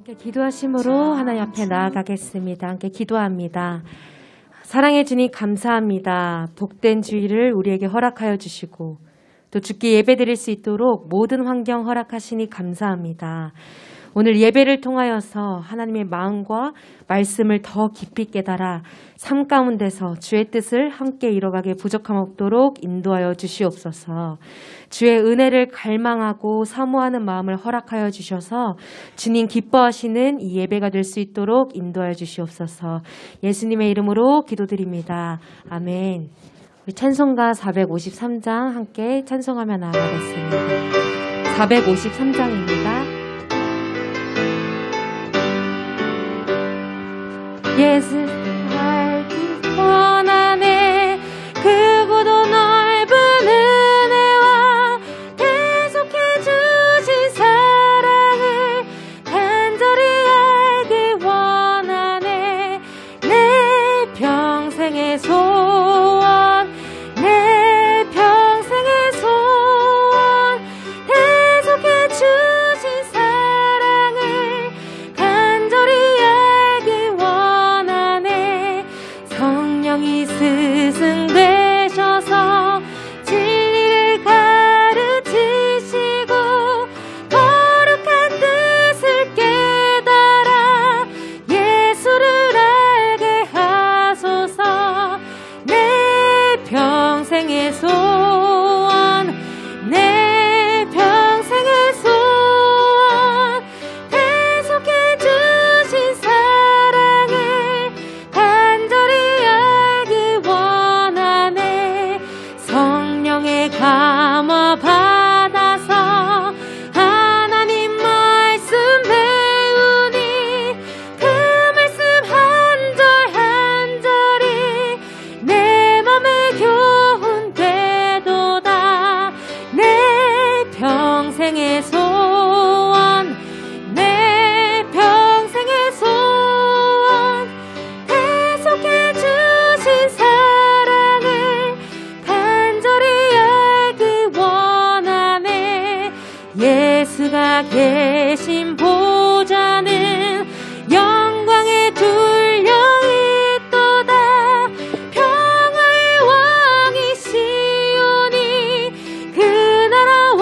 함께 기도하심으로 하나님 앞에 나아가겠습니다. 함께 기도합니다. 사랑해 주님 감사합니다. 복된 주일을 우리에게 허락하여 주시고 또 주께 예배드릴 수 있도록 모든 환경 허락하시니 감사합니다. 오늘 예배를 통하여서 하나님의 마음과 말씀을 더 깊이 깨달아 삶 가운데서 주의 뜻을 함께 이뤄가게 부족함 없도록 인도하여 주시옵소서. 주의 은혜를 갈망하고 사모하는 마음을 허락하여 주셔서 주님 기뻐하시는 이 예배가 될 수 있도록 인도하여 주시옵소서. 예수님의 이름으로 기도드립니다. 아멘. 우리 찬송가 453장 함께 찬송하며 나아가겠습니다. 453장입니다. 예수 알기 원하네. 크고도 넓은 은혜와 계속해 주신 사랑을 간절히 알기 원하네. 내 평생의 소원, 내 평생의 소원, 계속해 주신 사랑을 간절히 성령이 스승되셔서 진리를 가르치시고 거룩한 뜻을 깨달아 예수를 알게 하소서. 내 평생의 소원, 내 평생의 소원, 계속해 주신 사랑을 간절히 성령의 감화 받아서 하나님 말씀 배우니 그 말씀 한 절 한 절이 내 맘에 교훈되도다. 내 평생의 소원, 내 평생의 소원, 계속해 주신 사랑을 예수가 계신 보좌는 영광에 둘려 있도다. 평화의 왕이시오니 그 나라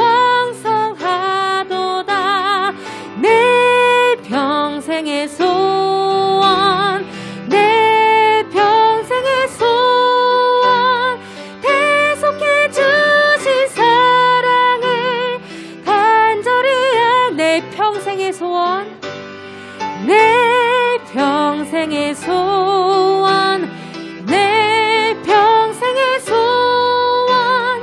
왕성하도다. 내 평생의 소원, 내 평생의 소원, 계속해 주신 사랑을 내 평생의 소원, 내 평생의 소원, 내 평생의 소원,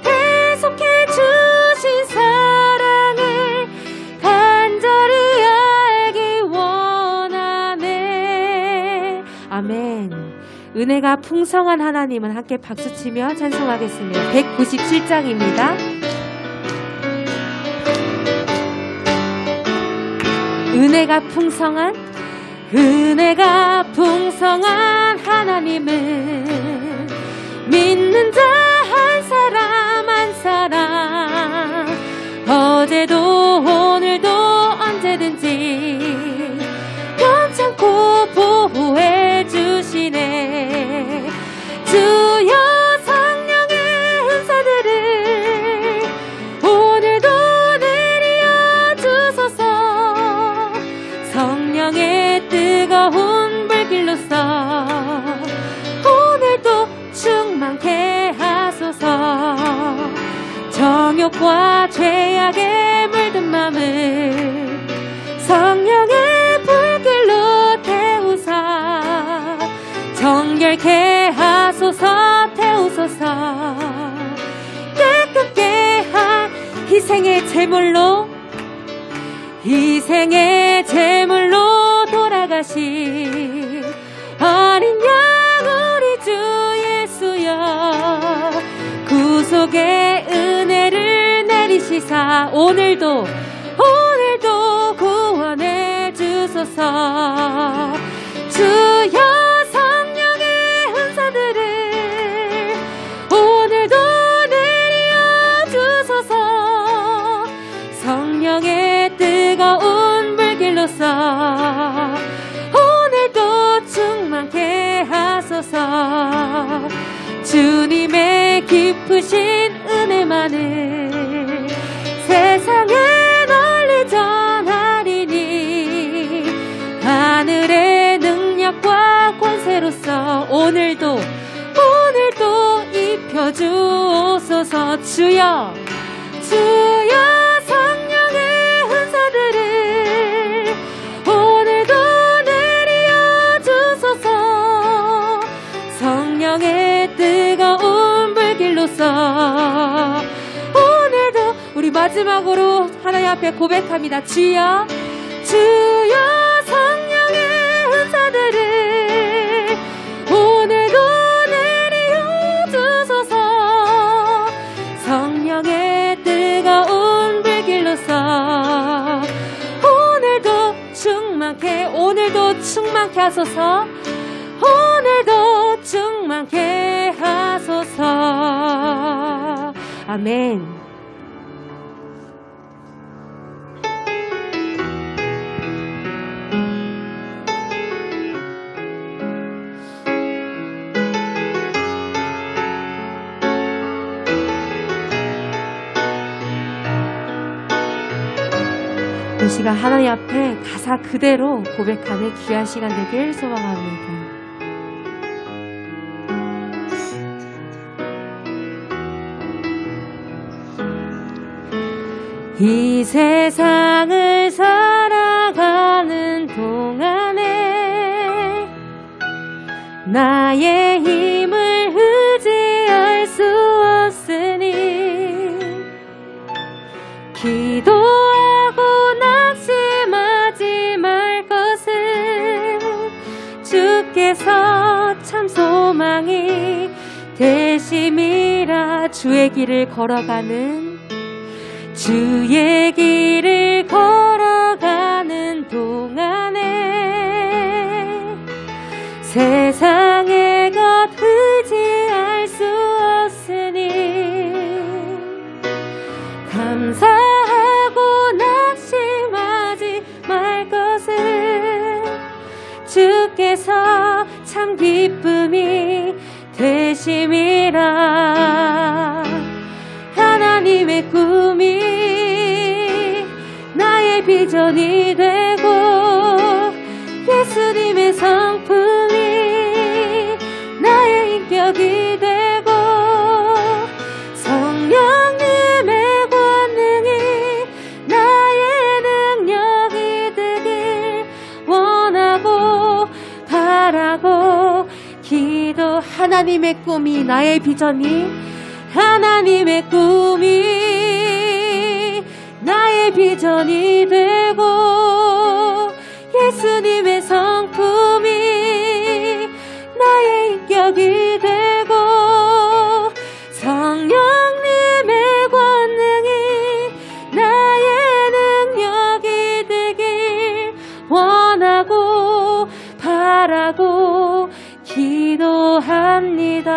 계속해 주신 사랑을 간절히 알기 원하네. 아멘. 은혜가 풍성한 하나님은 함께 박수치며 찬송하겠습니다. 197장입니다. 은혜가 풍성한 하나님은 믿는 자 한 사람 한 사람 어제도 오늘도 언제든지 변찮고 보호해 주시네. 주여 성령의 은사들을 오늘도 내려 주소서. 성령의 뜨거운 불길로서 오늘도 충만케 하소서. 정욕과 죄악에 물든 맘을 성령의 불길로 태우사 정결케 하소서. 태우소서. 깨끗게 한 희생의 제물로 돌아가신 어린 양 우리 주 예수여. 구속의 은혜를 내리시사 오늘도 구원해 주소서. 주여 성령의 은사들을 오늘도 내려 주소서. 성령의 뜨거운 불길로 하소서. 오늘도 충만케 하소서. 주님의 깊으신 은혜만을 세상에 널리 전하리니 하늘의 능력과 권세로서 오늘도 입혀주옵소서. 주여 성령의 은사들을 오늘도 내려주소서. 성령의 뜨거운 불길로서 오늘도 우리 마지막으로 하나님 앞에 고백합니다. 주여 성령의 은사들을 오늘도 내려주소서. 성령의 뜨거운 불길로서 오늘도 충만케 하소서. 오늘도 충만케 하소서. 아멘. 이 시간 하나님 앞에 가사 그대로 고백하는 귀한 시간 되길 소망합니다. 이 세상을 살아가는 동안에 나의 힘을 의지할 수 없으니 기도하고 낙심하지 말 것을 주께서 참 소망이 되심이라. 주의 길을 걸어가는 동안에 세상의 것 의지할 수 없으니 감사하고 낙심하지 말 것을 주께서 참 기쁨이 되심이라. 하나님의 꿈이 나의 비전이 되고 예수님의 성품이 나의 인격이 되고 성령님의 권능이 나의 능력이 되길 원하고 바라고 기도. 하나님의 꿈이 나의 비전이 하나님의 꿈이 나의 비전이 되고 예수님의 성품이 나의 인격이 되고 성령님의 권능이 나의 능력이 되길 원하고 바라고 기도합니다.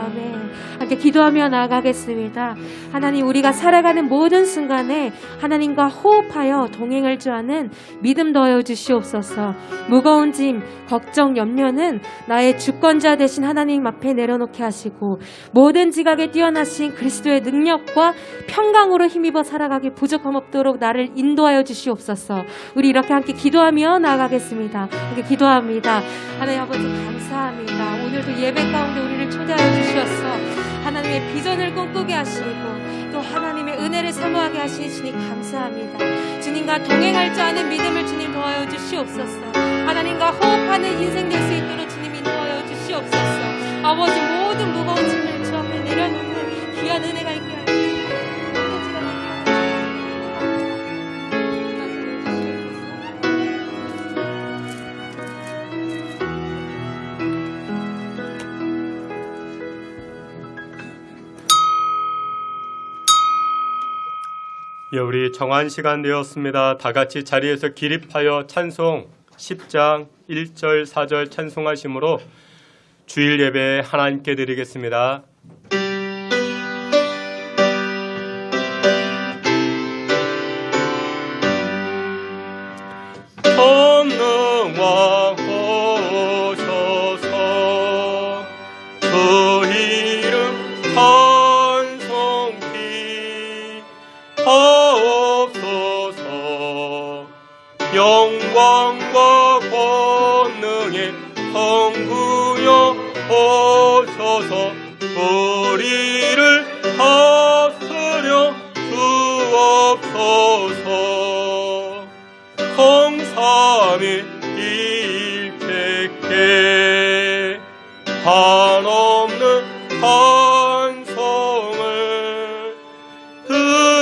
아멘. 함께 기도하며 나아가겠습니다. 하나님, 우리가 살아가는 모든 순간에 하나님과 호흡하여 동행할 줄 아는 믿음 더하여 주시옵소서. 무거운 짐, 걱정, 염려는 나의 주권자 되신 하나님 앞에 내려놓게 하시고 모든 지각에 뛰어나신 그리스도의 능력과 평강으로 힘입어 살아가기 부족함 없도록 나를 인도하여 주시옵소서. 우리 이렇게 함께 기도하며 나아가겠습니다. 함께 기도합니다. 하나님 아버지 감사합니다. 오늘도 예배 가운데 우리를 초대하여 주시었어. 하나님의 비전을 꿈꾸게 하시고 또 하나님의 은혜를 사모하게 하시니 감사합니다. 주님과 동행할 줄 아는 믿음을 주님 더하여 주시옵소서. 하나님과 호흡하는 인생 될 수 있도록 주님 인도하여 주시옵소서. 아버지 모든 무거운 짐을 주 앞에 내려놓는 귀한 은혜가 있게 하여 주시옵소서. 예, 우리 정한 시간 되었습니다. 다 같이 자리에서 기립하여 찬송 10장 1절 4절 찬송하심으로 주일 예배 하나님께 드리겠습니다. 영광과 권능의 성부여 오셔서 우리를 다스려 주옵소서. 성삼위 일체께 한없는 찬송을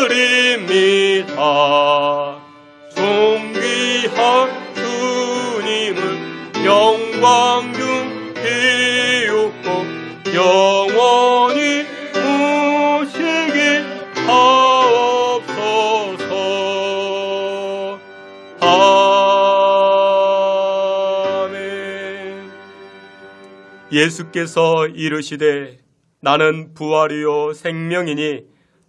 드립니다. 존귀한 주님을 영광 중 비웃고 영원히 모시기 하옵소서. 아멘. 예수께서 이르시되 나는 부활이요 생명이니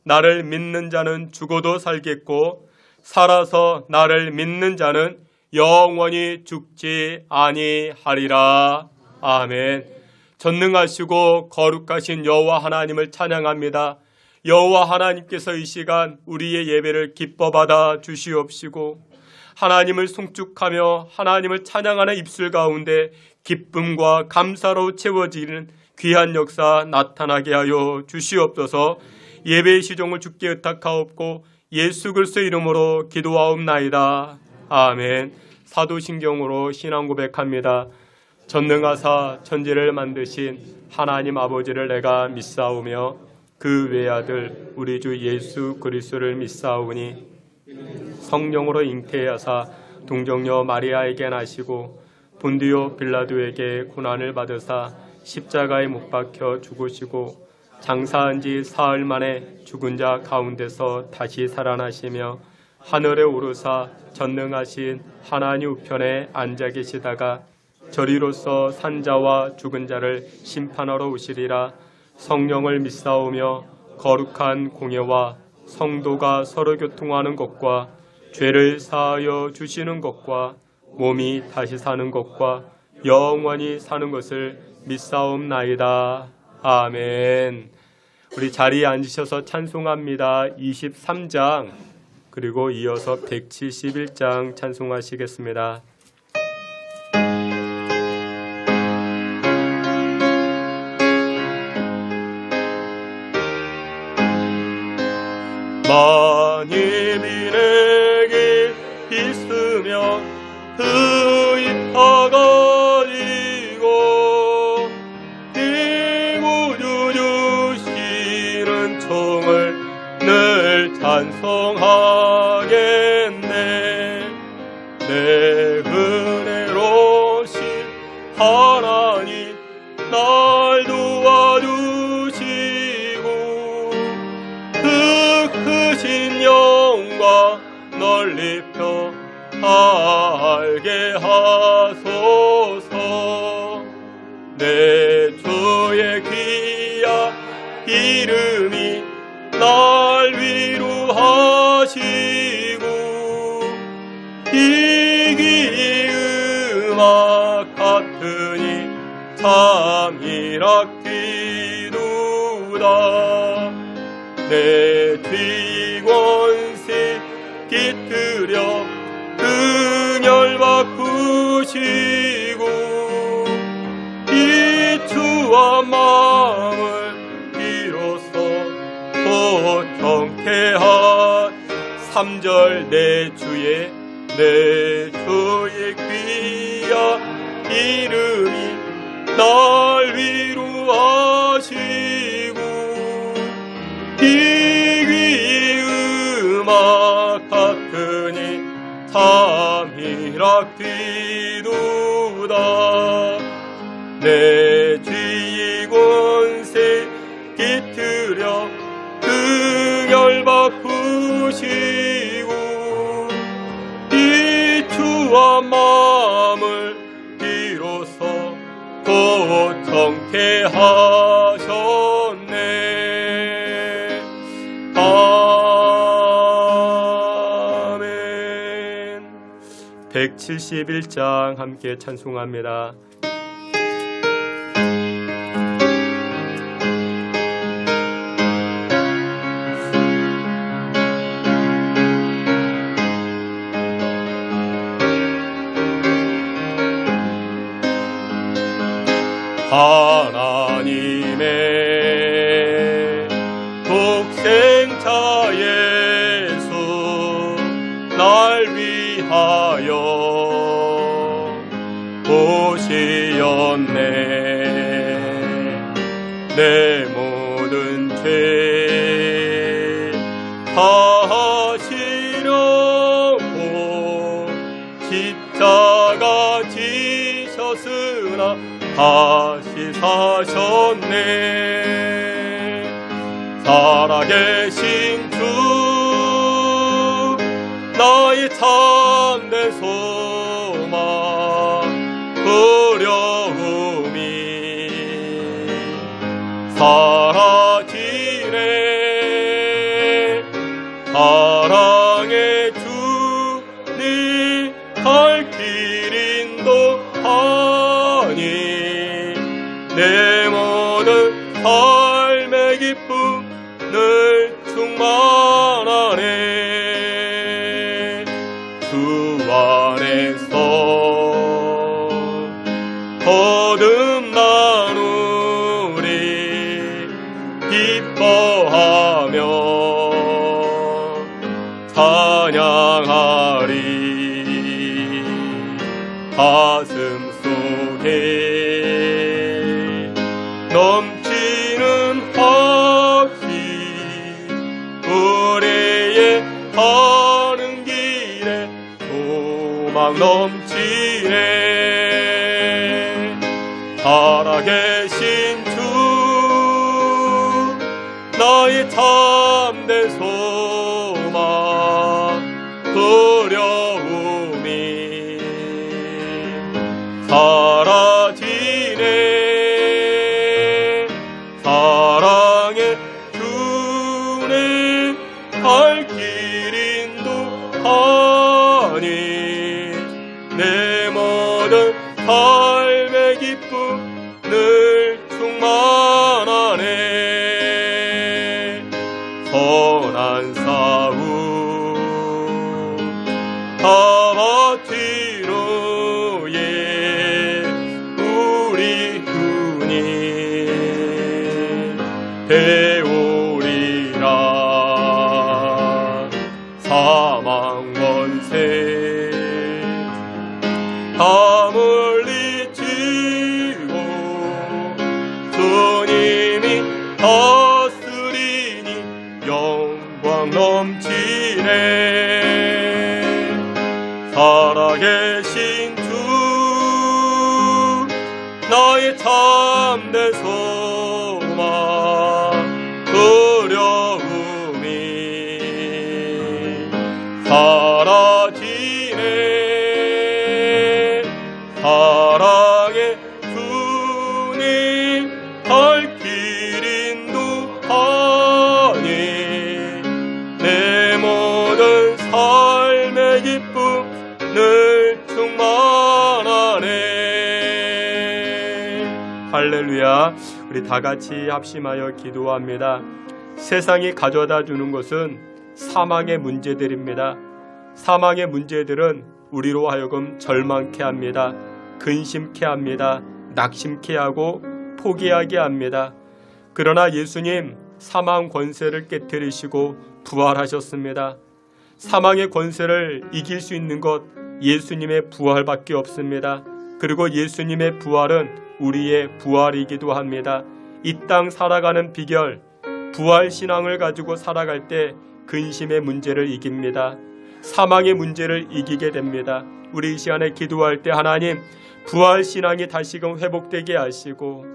나를 믿는 자는 죽어도 살겠고 살아서 나를 믿는 자는 영원히 죽지 아니하리라. 아멘. 전능하시고 거룩하신 여호와 하나님을 찬양합니다. 여호와 하나님께서 이 시간 우리의 예배를 기뻐 받아 주시옵시고 하나님을 송축하며 하나님을 찬양하는 입술 가운데 기쁨과 감사로 채워지는 귀한 역사 나타나게 하여 주시옵소서. 예배의 시종을 주께 의탁하옵고 예수 그리스도의 이름으로 기도하옵나이다. 아멘. 사도신경으로 신앙 고백합니다. 전능하사 천지를 만드신 하나님 아버지를 내가 믿사오며 그 외아들 우리 주 예수 그리스도를 믿사오니 성령으로 잉태하사 동정녀 마리아에게 나시고 본디오 빌라도에게 고난을 받으사 십자가에 못 박혀 죽으시고 장사한 지 사흘 만에 죽은 자 가운데서 다시 살아나시며 하늘에 오르사 전능하신 하나님 우편에 앉아 계시다가 저리로서 산자와 죽은 자를 심판하러 오시리라. 성령을 믿사오며 거룩한 공예와 성도가 서로 교통하는 것과 죄를 사하여 주시는 것과 몸이 다시 사는 것과 영원히 사는 것을 믿사옵나이다. 아멘. 우리 자리에 앉으셔서 찬송합니다. 23장 그리고 이어서 171장 찬송하시겠습니다. 만일이 내게 있으면 의파가지고 이 구주 주시는 총을 늘 찬송하겠네. 내 은혜로신 하나님 날 도와주시고 그 크신 영광 널리 펴 알게 하소서. 내 주의 귀한 이름이 날 위로하시고 이기 음악 같으니 참이라 기도다. 내 뒤권세 깃들여 긍휼 바꾸시고 이 주와 마음을 비로소 고통케 한 3절 내 주의 귀한 이름이 날 위로하시고 이귀 음악 같으니 참이라 기도다. 내 죄의 권세 깃들여 긍휼 바꾸시고 이 주와 마음을 비로소 고통케 하셨네. 아멘. 171장 함께 찬송합니다. 하나님의 독생자 예수 날 위하여 오시었네. 내 모든 죄 다하시려고 십자가 지셨으나 다시 사셨네. 살아계신 주 나의 참된 소망 두려움이 사라지네. 사랑의 주님 갈 길 인도하니 내 모든 삶의 기쁨을 충만하네. 주 안에서 거듭나누리 기뻐하며 찬양하리. 가슴 속에 넘치는 확신 우리의 가는 길에 소망 넘치네. 살아계신 주 나의 참된 소망 두려움이 사라지네. 사랑의 주님 갈 길 인도하니 내 모든 삶의 기쁨을 충만하네. 선한 싸움 다 마치노예 우리 주님 배우리라. 사망 권세 다 물리치고 주님이 다스리니 영광 넘치네. 살아계신 주 나의 참된 소망 두려움이 사라지네. 사랑의 주님 갈 길 인도하니 내 모든 삶의 기쁨을 충만하네. 할렐루야. 우리 다 같이 합심하여 기도합니다. 세상이 가져다 주는 것은 사망의 문제들입니다. 사망의 문제들은 우리로 하여금 절망케 합니다. 근심케 합니다. 낙심케 하고 포기하게 합니다. 그러나 예수님 사망 권세를 깨뜨리시고 부활하셨습니다. 사망의 권세를 이길 수 있는 것 예수님의 부활밖에 없습니다. 그리고 예수님의 부활은 우리의 부활이기도 합니다. 이 땅 살아가는 비결, 부활 신앙을 가지고 살아갈 때 근심의 문제를 이깁니다. 사망의 문제를 이기게 됩니다. 우리 이 시간에 기도할 때 하나님 부활 신앙이 다시금 회복되게 하시고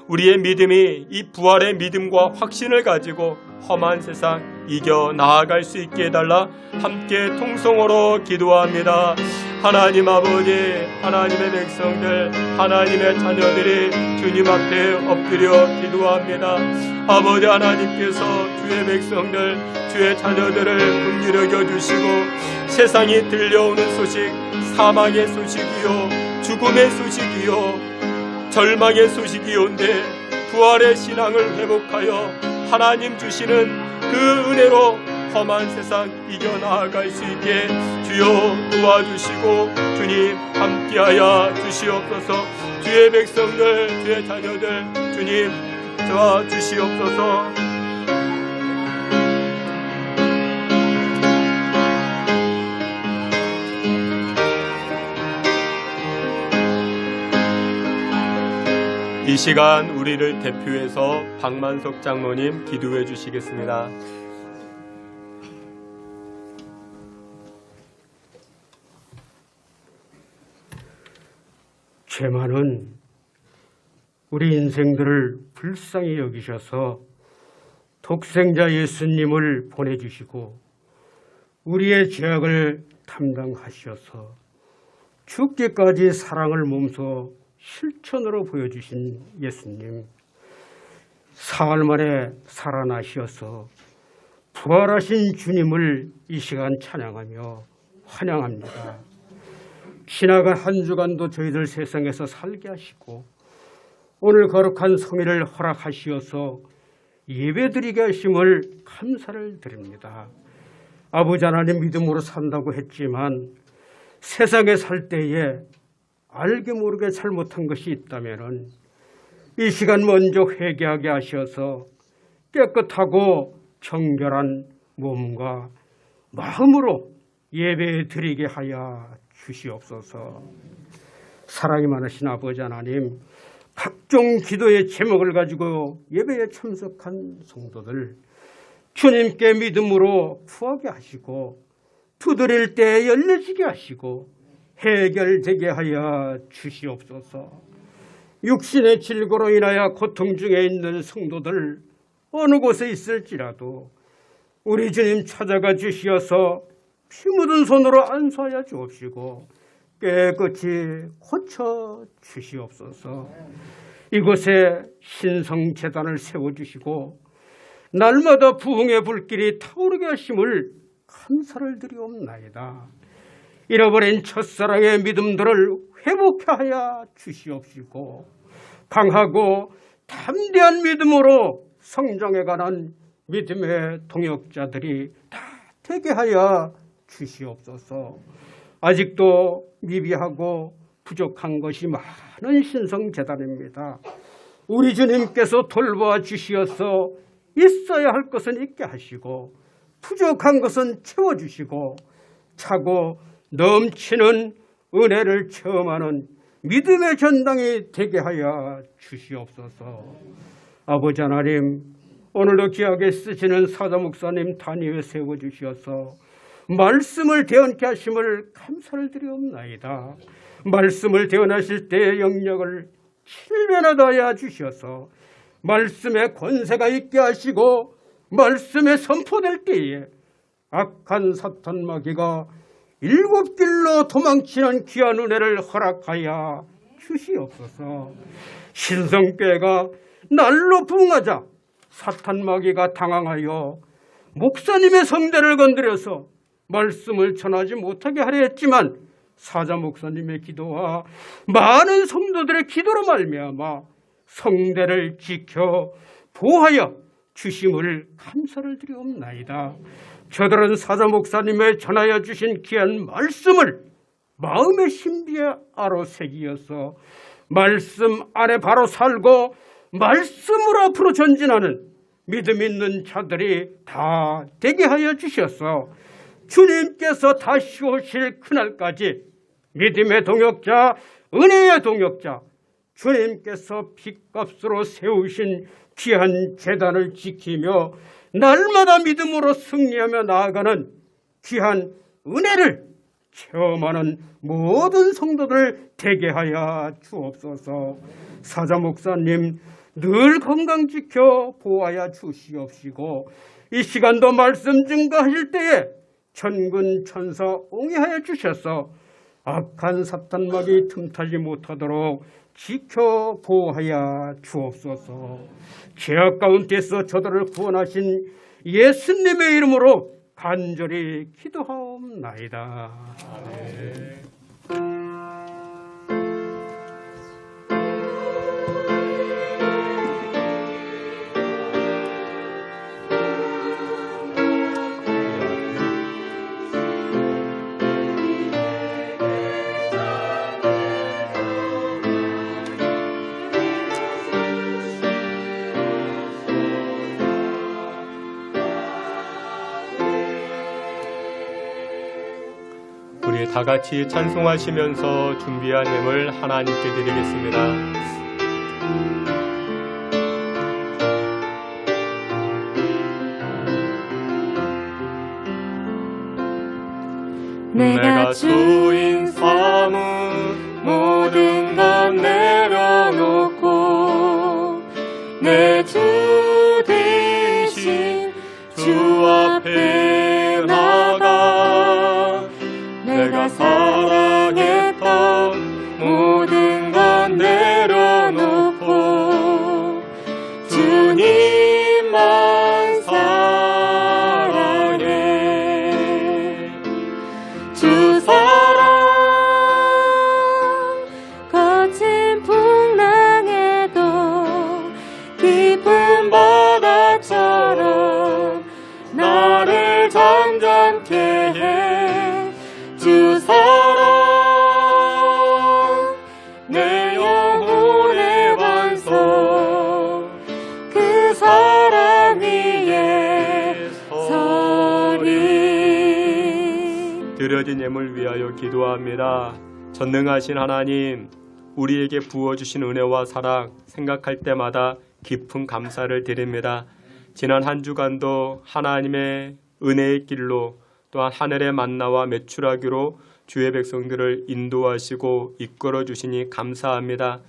우리의 믿음이 이 부활의 믿음과 확신을 가지고 험한 세상 이겨 나아갈 수 있게 해달라. 함께 통성으로 기도합니다. 하나님 아버지, 하나님의 백성들, 하나님의 자녀들이 주님 앞에 엎드려 기도합니다. 아버지 하나님께서 주의 백성들, 주의 자녀들을 긍휼히 여겨주시고 세상이 들려오는 소식, 사망의 소식이요 죽음의 소식이요 절망의 소식이온데 부활의 신앙을 회복하여 하나님 주시는 그 은혜로 험한 세상 이겨나아갈 수 있게 주여 도와주시고 주님 함께하여 주시옵소서. 주의 백성들, 주의 자녀들 주님 도와 주시옵소서. 이 시간 우리를 대표해서 박만석 장로님 기도해 주시겠습니다. 죄만은 우리 인생들을 불쌍히 여기셔서 독생자 예수님을 보내주시고 우리의 죄악을 담당하셔서 죽기까지 사랑을 몸소 실천으로 보여주신 예수님, 사흘 만에 살아나셔서 부활하신 주님을 이 시간 찬양하며 환영합니다. 지나간 한 주간도 저희들 세상에서 살게 하시고 오늘 거룩한 성일을 허락하시어서 예배드리게 하심을 감사를 드립니다. 아버지 하나님 믿음으로 산다고 했지만 세상에 살 때에 알게 모르게 잘못한 것이 있다면 이 시간 먼저 회개하게 하셔서 깨끗하고 정결한 몸과 마음으로 예배 드리게 하여 주시옵소서. 사랑이 많으신 아버지 하나님, 각종 기도의 제목을 가지고 예배에 참석한 성도들 주님께 믿음으로 구하게 하시고 두드릴 때 열려지게 하시고 해결되게 하여 주시옵소서. 육신의 질고로 인하여 고통 중에 있는 성도들 어느 곳에 있을지라도 우리 주님 찾아가 주시어서 피 묻은 손으로 안수하여 주옵시고 깨끗이 고쳐 주시옵소서. 이곳에 신성재단을 세워주시고 날마다 부흥의 불길이 타오르게 하심을 감사를 드리옵나이다. 잃어버린 첫사랑의 믿음들을 회복하여 주시옵시고 강하고 담대한 믿음으로 성장해 가는 믿음의 동역자들이 다 되게 하여 주시옵소서. 아직도 미비하고 부족한 것이 많은 신성재단입니다. 우리 주님께서 돌보아 주시어서 있어야 할 것은 있게 하시고 부족한 것은 채워주시고 차고 넘치는 은혜를 체험하는 믿음의 전당이 되게 하여 주시옵소서. 아버지 하나님, 오늘도 귀하게 쓰시는 사자 목사님 단위에 세워주시어서 말씀을 대언케 하심을 감사를 드리옵나이다. 말씀을 대언하실 때의 영역을 7배나 더하여 주셔서 말씀의 권세가 있게 하시고 말씀에 선포될 때에 악한 사탄 마귀가 7길로 도망치는 귀한 은혜를 허락하여 주시옵소서. 신성교회가 날로 부흥하자 사탄 마귀가 당황하여 목사님의 성대를 건드려서 말씀을 전하지 못하게 하려 했지만 사자 목사님의 기도와 많은 성도들의 기도로 말미암아 성대를 지켜 보호하여 주심을 감사를 드리옵나이다. 저들은 사자 목사님의 전하여 주신 귀한 말씀을 마음의 신비에 아로 새기어서 말씀 안에 바로 살고 말씀으로 앞으로 전진하는 믿음 있는 자들이 다 되게 하여 주셔서 주님께서 다시 오실 그날까지 믿음의 동역자, 은혜의 동역자, 주님께서 핏값으로 세우신 귀한 재단을 지키며 날마다 믿음으로 승리하며 나아가는 귀한 은혜를 체험하는 모든 성도들 되게 하여 주옵소서. 사자 목사님 늘 건강 지켜 보호하여 주시옵시고 이 시간도 말씀 증거하실 때에 천군 천사 옹이하여 주셔서 악한 사탄 마귀 틈타지 못하도록 지켜 보호하여 주옵소서. 죄악 가운데서 저들을 구원하신 예수님의 이름으로 간절히 기도하옵나이다. 아멘. 우리 다 같이 찬송하시면서 준비한 예물 하나님께 드리겠습니다. 내가 주인 삼은 모든 것 내려놓고 내 주 대신 주 앞에 나가 내가 사랑했던 모든 것 내려놓고 주님만 사랑해. 주 사랑 거친 풍랑에도 깊은 바다처럼 나를 잠잠케 해. 주 사랑 내 영혼의 반석 그 사랑 위에 서리. 드려진 예물 위하여 기도합니다. 전능하신 하나님, 우리에게 부어주신 은혜와 사랑 생각할 때마다 깊은 감사를 드립니다. 지난 한 주간도 하나님의 은혜의 길로 또한 하늘의 만나와 메추라기로 주의 백성들을 인도하시고 이끌어 주시니 감사합니다.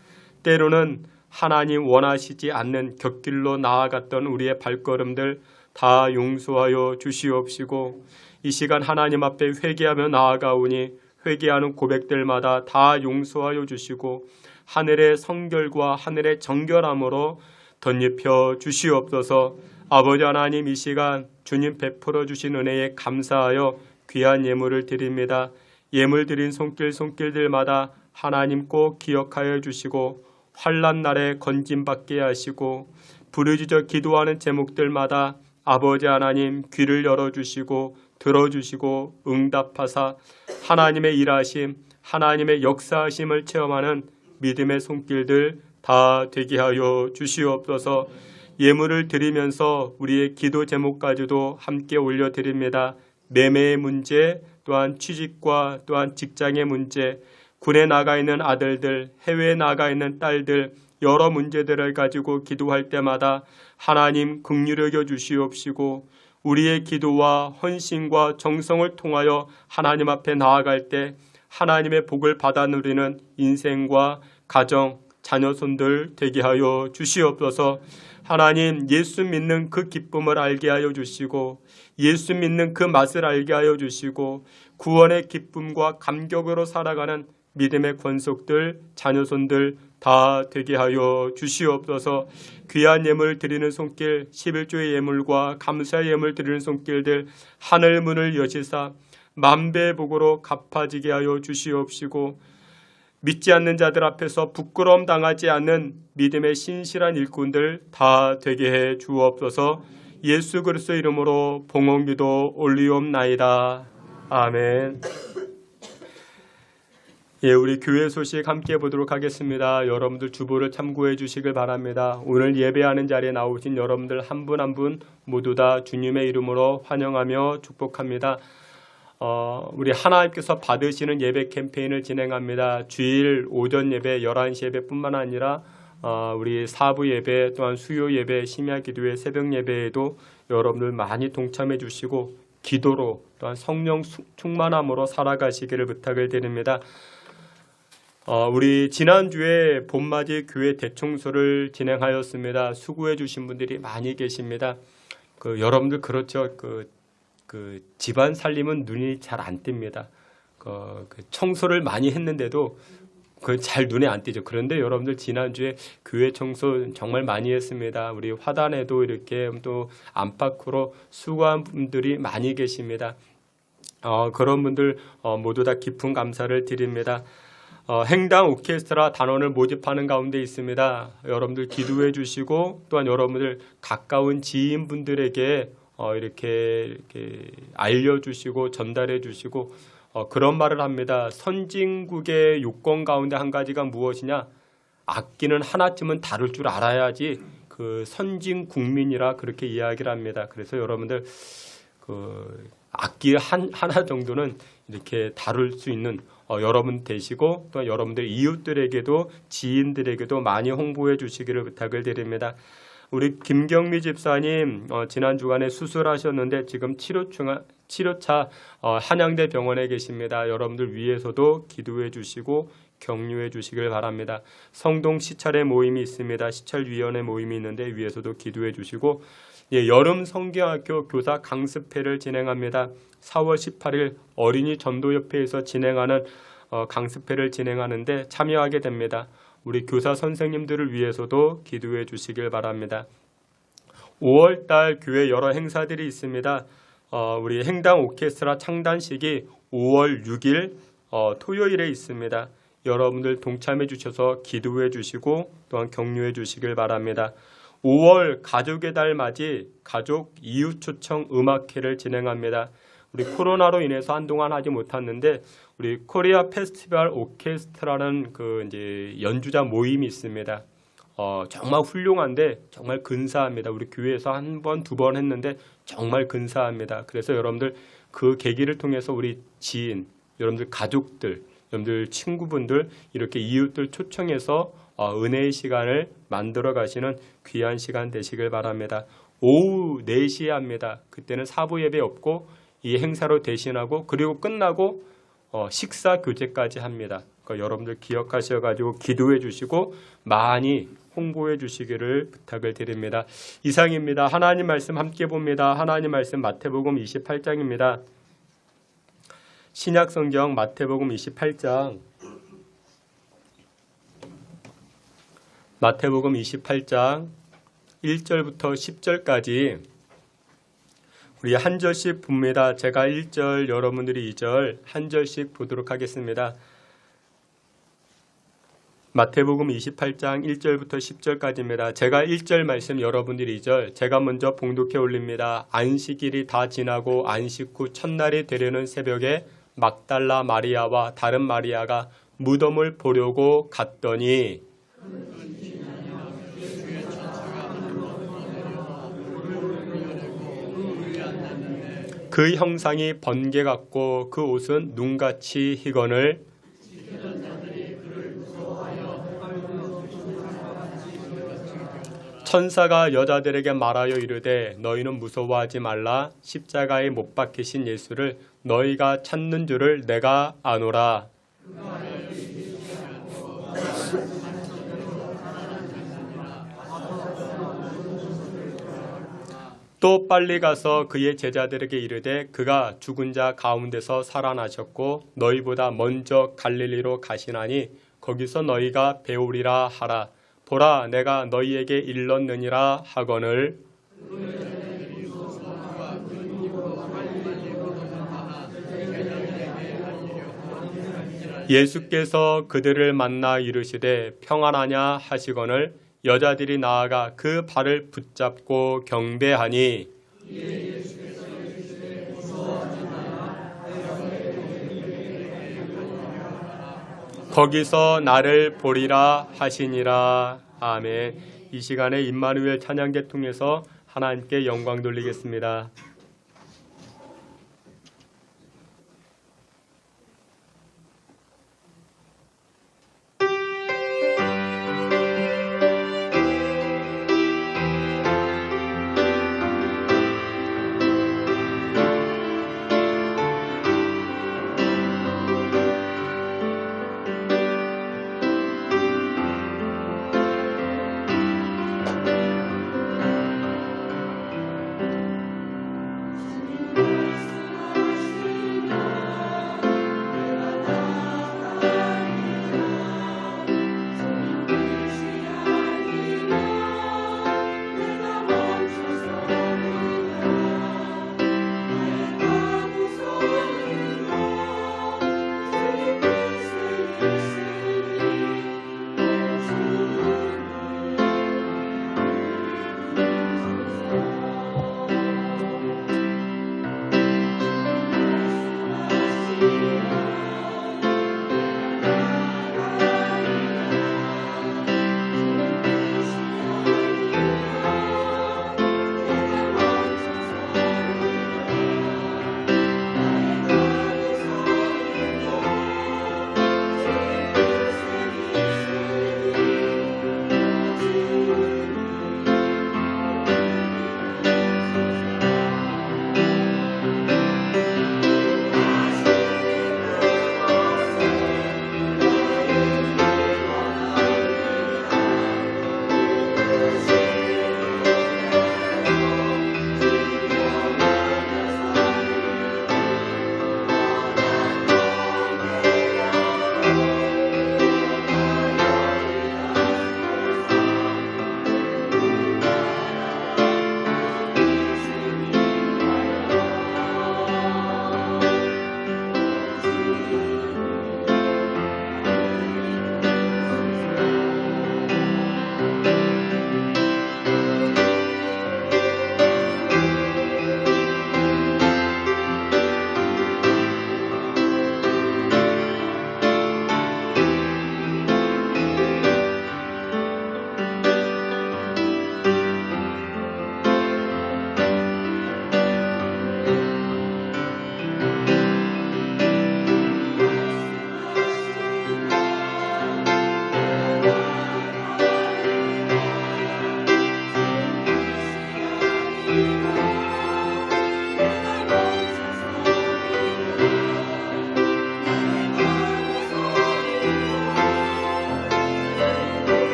때로는 하나님 원하시지 않는 곁길로 나아갔던 우리의 발걸음들 다 용서하여 주시옵시고 이 시간 하나님 앞에 회개하며 나아가오니 회개하는 고백들마다 다 용서하여 주시고 하늘의 성결과 하늘의 정결함으로 덧입혀 주시옵소서. 아버지 하나님, 이 시간 주님 베풀어 주신 은혜에 감사하여 귀한 예물을 드립니다. 예물 드린 손길들마다 하나님 꼭 기억하여 주시고 환난 날에 건짐받게 하시고 부르짖어 기도하는 제목들마다 아버지 하나님 귀를 열어주시고 들어주시고 응답하사 하나님의 일하심, 하나님의 역사하심을 체험하는 믿음의 손길들 다 되게 하여 주시옵소서. 예물을 드리면서 우리의 기도 제목까지도 함께 올려드립니다. 매매의 문제, 또한 취직과 또한 직장의 문제, 군에 나가 있는 아들들, 해외에 나가 있는 딸들, 여러 문제들을 가지고 기도할 때마다 하나님 긍휼히 여겨 주시옵시고 우리의 기도와 헌신과 정성을 통하여 하나님 앞에 나아갈 때 하나님의 복을 받아 누리는 인생과 가정, 자녀손들 되게 하여 주시옵소서. 하나님, 예수 믿는 그 기쁨을 알게 하여 주시고 예수 믿는 그 맛을 알게 하여 주시고 구원의 기쁨과 감격으로 살아가는 믿음의 권속들, 자녀손들 다 되게 하여 주시옵소서. 귀한 예물 드리는 손길, 11조의 예물과 감사의 예물 드리는 손길들 하늘 문을 여시사 만배의 복으로 갚아지게 하여 주시옵시고 믿지 않는 자들 앞에서 부끄러움 당하지 않는 믿음의 신실한 일꾼들 다 되게 해 주옵소서. 예수 그리스도 이름으로 봉헌기도 올리옵나이다. 아멘. 예, 우리 교회 소식 함께 보도록 하겠습니다. 여러분들 주보를 참고해 주시길 바랍니다. 오늘 예배하는 자리에 나오신 여러분들 한 분 한 분 모두 다 주님의 이름으로 환영하며 축복합니다. 우리 하나님께서 받으시는 예배 캠페인을 진행합니다. 주일 오전 예배 11시 예배뿐만 아니라 우리 사부 예배 또한 수요 예배, 심야 기도회, 새벽 예배에도 여러분들 많이 동참해 주시고 기도로 또한 성령 충만함으로 살아가시기를 부탁을 드립니다. 우리 지난주에 봄맞이 교회 대청소를 진행하였습니다. 수고해 주신 분들이 많이 계십니다. 여러분들 그렇죠. 그 집안 살림은 눈이 잘 안 띕니다. 그 청소를 많이 했는데도 잘 눈에 안 띄죠. 그런데 여러분들 지난주에 교회 청소 정말 많이 했습니다. 우리 화단에도 이렇게 또 안팎으로 수고한 분들이 많이 계십니다. 그런 분들 모두 다 깊은 감사를 드립니다. 행당 오케스트라 단원을 모집하는 가운데 있습니다. 여러분들 기도해 주시고 또한 여러분들 가까운 지인분들에게 이렇게 알려주시고 전달해 주시고 그런 말을 합니다. 선진국의 요건 가운데 한 가지가 무엇이냐? 악기는 하나쯤은 다룰 줄 알아야지 그 선진 국민이라 그렇게 이야기를 합니다. 그래서 여러분들 악기 하나 정도는 이렇게 다룰 수 있는 여러분 되시고 또 여러분들 이웃들에게도 지인들에게도 많이 홍보해 주시기를 부탁을 드립니다. 우리 김경미 집사님 지난 주간에 수술하셨는데 지금 치료차 한양대 병원에 계십니다. 여러분들 위해서도 기도해 주시고 격려해 주시길 바랍니다. 성동 시찰의 모임이 있습니다. 시찰위원회 모임이 있는데 위에서도 기도해 주시고 여름 성경학교 교사 강습회를 진행합니다. 4월 18일 어린이 전도협회에서 진행하는 강습회를 진행하는데 참여하게 됩니다. 우리 교사 선생님들을 위해서도 기도해 주시길 바랍니다. 5월달 교회 여러 행사들이 있습니다. 우리 행당 오케스트라 창단식이 5월 6일 토요일에 있습니다. 여러분들 동참해 주셔서 기도해 주시고 또한 격려해 주시길 바랍니다. 5월 가족의 달 맞이 가족 이웃 초청 음악회를 진행합니다. 우리 코로나로 인해서 한동안 하지 못했는데 우리 코리아 페스티벌 오케스트라는 이제 연주자 모임이 있습니다. 정말 훌륭한데 정말 근사합니다. 우리 교회에서 한 번, 두 번 했는데 정말 근사합니다. 그래서 여러분들 그 계기를 통해서 우리 지인, 여러분들 가족들, 여러분들 친구분들 이렇게 이웃들 초청해서 은혜의 시간을 만들어 가시는 귀한 시간 되시길 바랍니다. 오후 4시에 합니다. 그때는 사부 예배 없고 이 행사로 대신하고 그리고 끝나고 식사 교제까지 합니다. 그러니까 여러분들 기억하셔가지고 기도해 주시고 많이 홍보해 주시기를 부탁을 드립니다. 이상입니다. 하나님 말씀 함께 봅니다. 하나님 말씀 마태복음 28장입니다. 신약성경 마태복음 28장 마태복음 28장 1절부터 10절까지 우리 한 절씩 봅니다. 제가 1절, 여러분들이 2절 한 절씩 보도록 하겠습니다. 마태복음 28장 1절부터 10절까지입니다. 제가 1절 말씀, 여러분들이 2절, 제가 먼저 봉독해 올립니다. 안식일이 다 지나고 안식 후 첫날이 되려는 새벽에 막달라 마리아와 다른 마리아가 무덤을 보려고 갔더니 그 형상이 번개 같고 그 옷은 눈같이 희거늘 천사가 여자들에게 말하여 이르되 너희는 무서워하지 말라. 십자가에 못 박히신 예수를 너희가 찾는 줄을 내가 아노라. 또 빨리 가서 그의 제자들에게 이르되 그가 죽은 자 가운데서 살아나셨고 너희보다 먼저 갈릴리로 가시나니 거기서 너희가 배우리라 하라. 보라 내가 너희에게 일렀느니라 하거늘 예수께서 그들을 만나 이르시되 평안하냐 하시거늘 여자들이 나아가 그 발을 붙잡고 경배하니 거기서 나를 보리라 하시니라. 아멘. 이 시간에 임마누엘 찬양대 통해서 하나님께 영광 돌리겠습니다.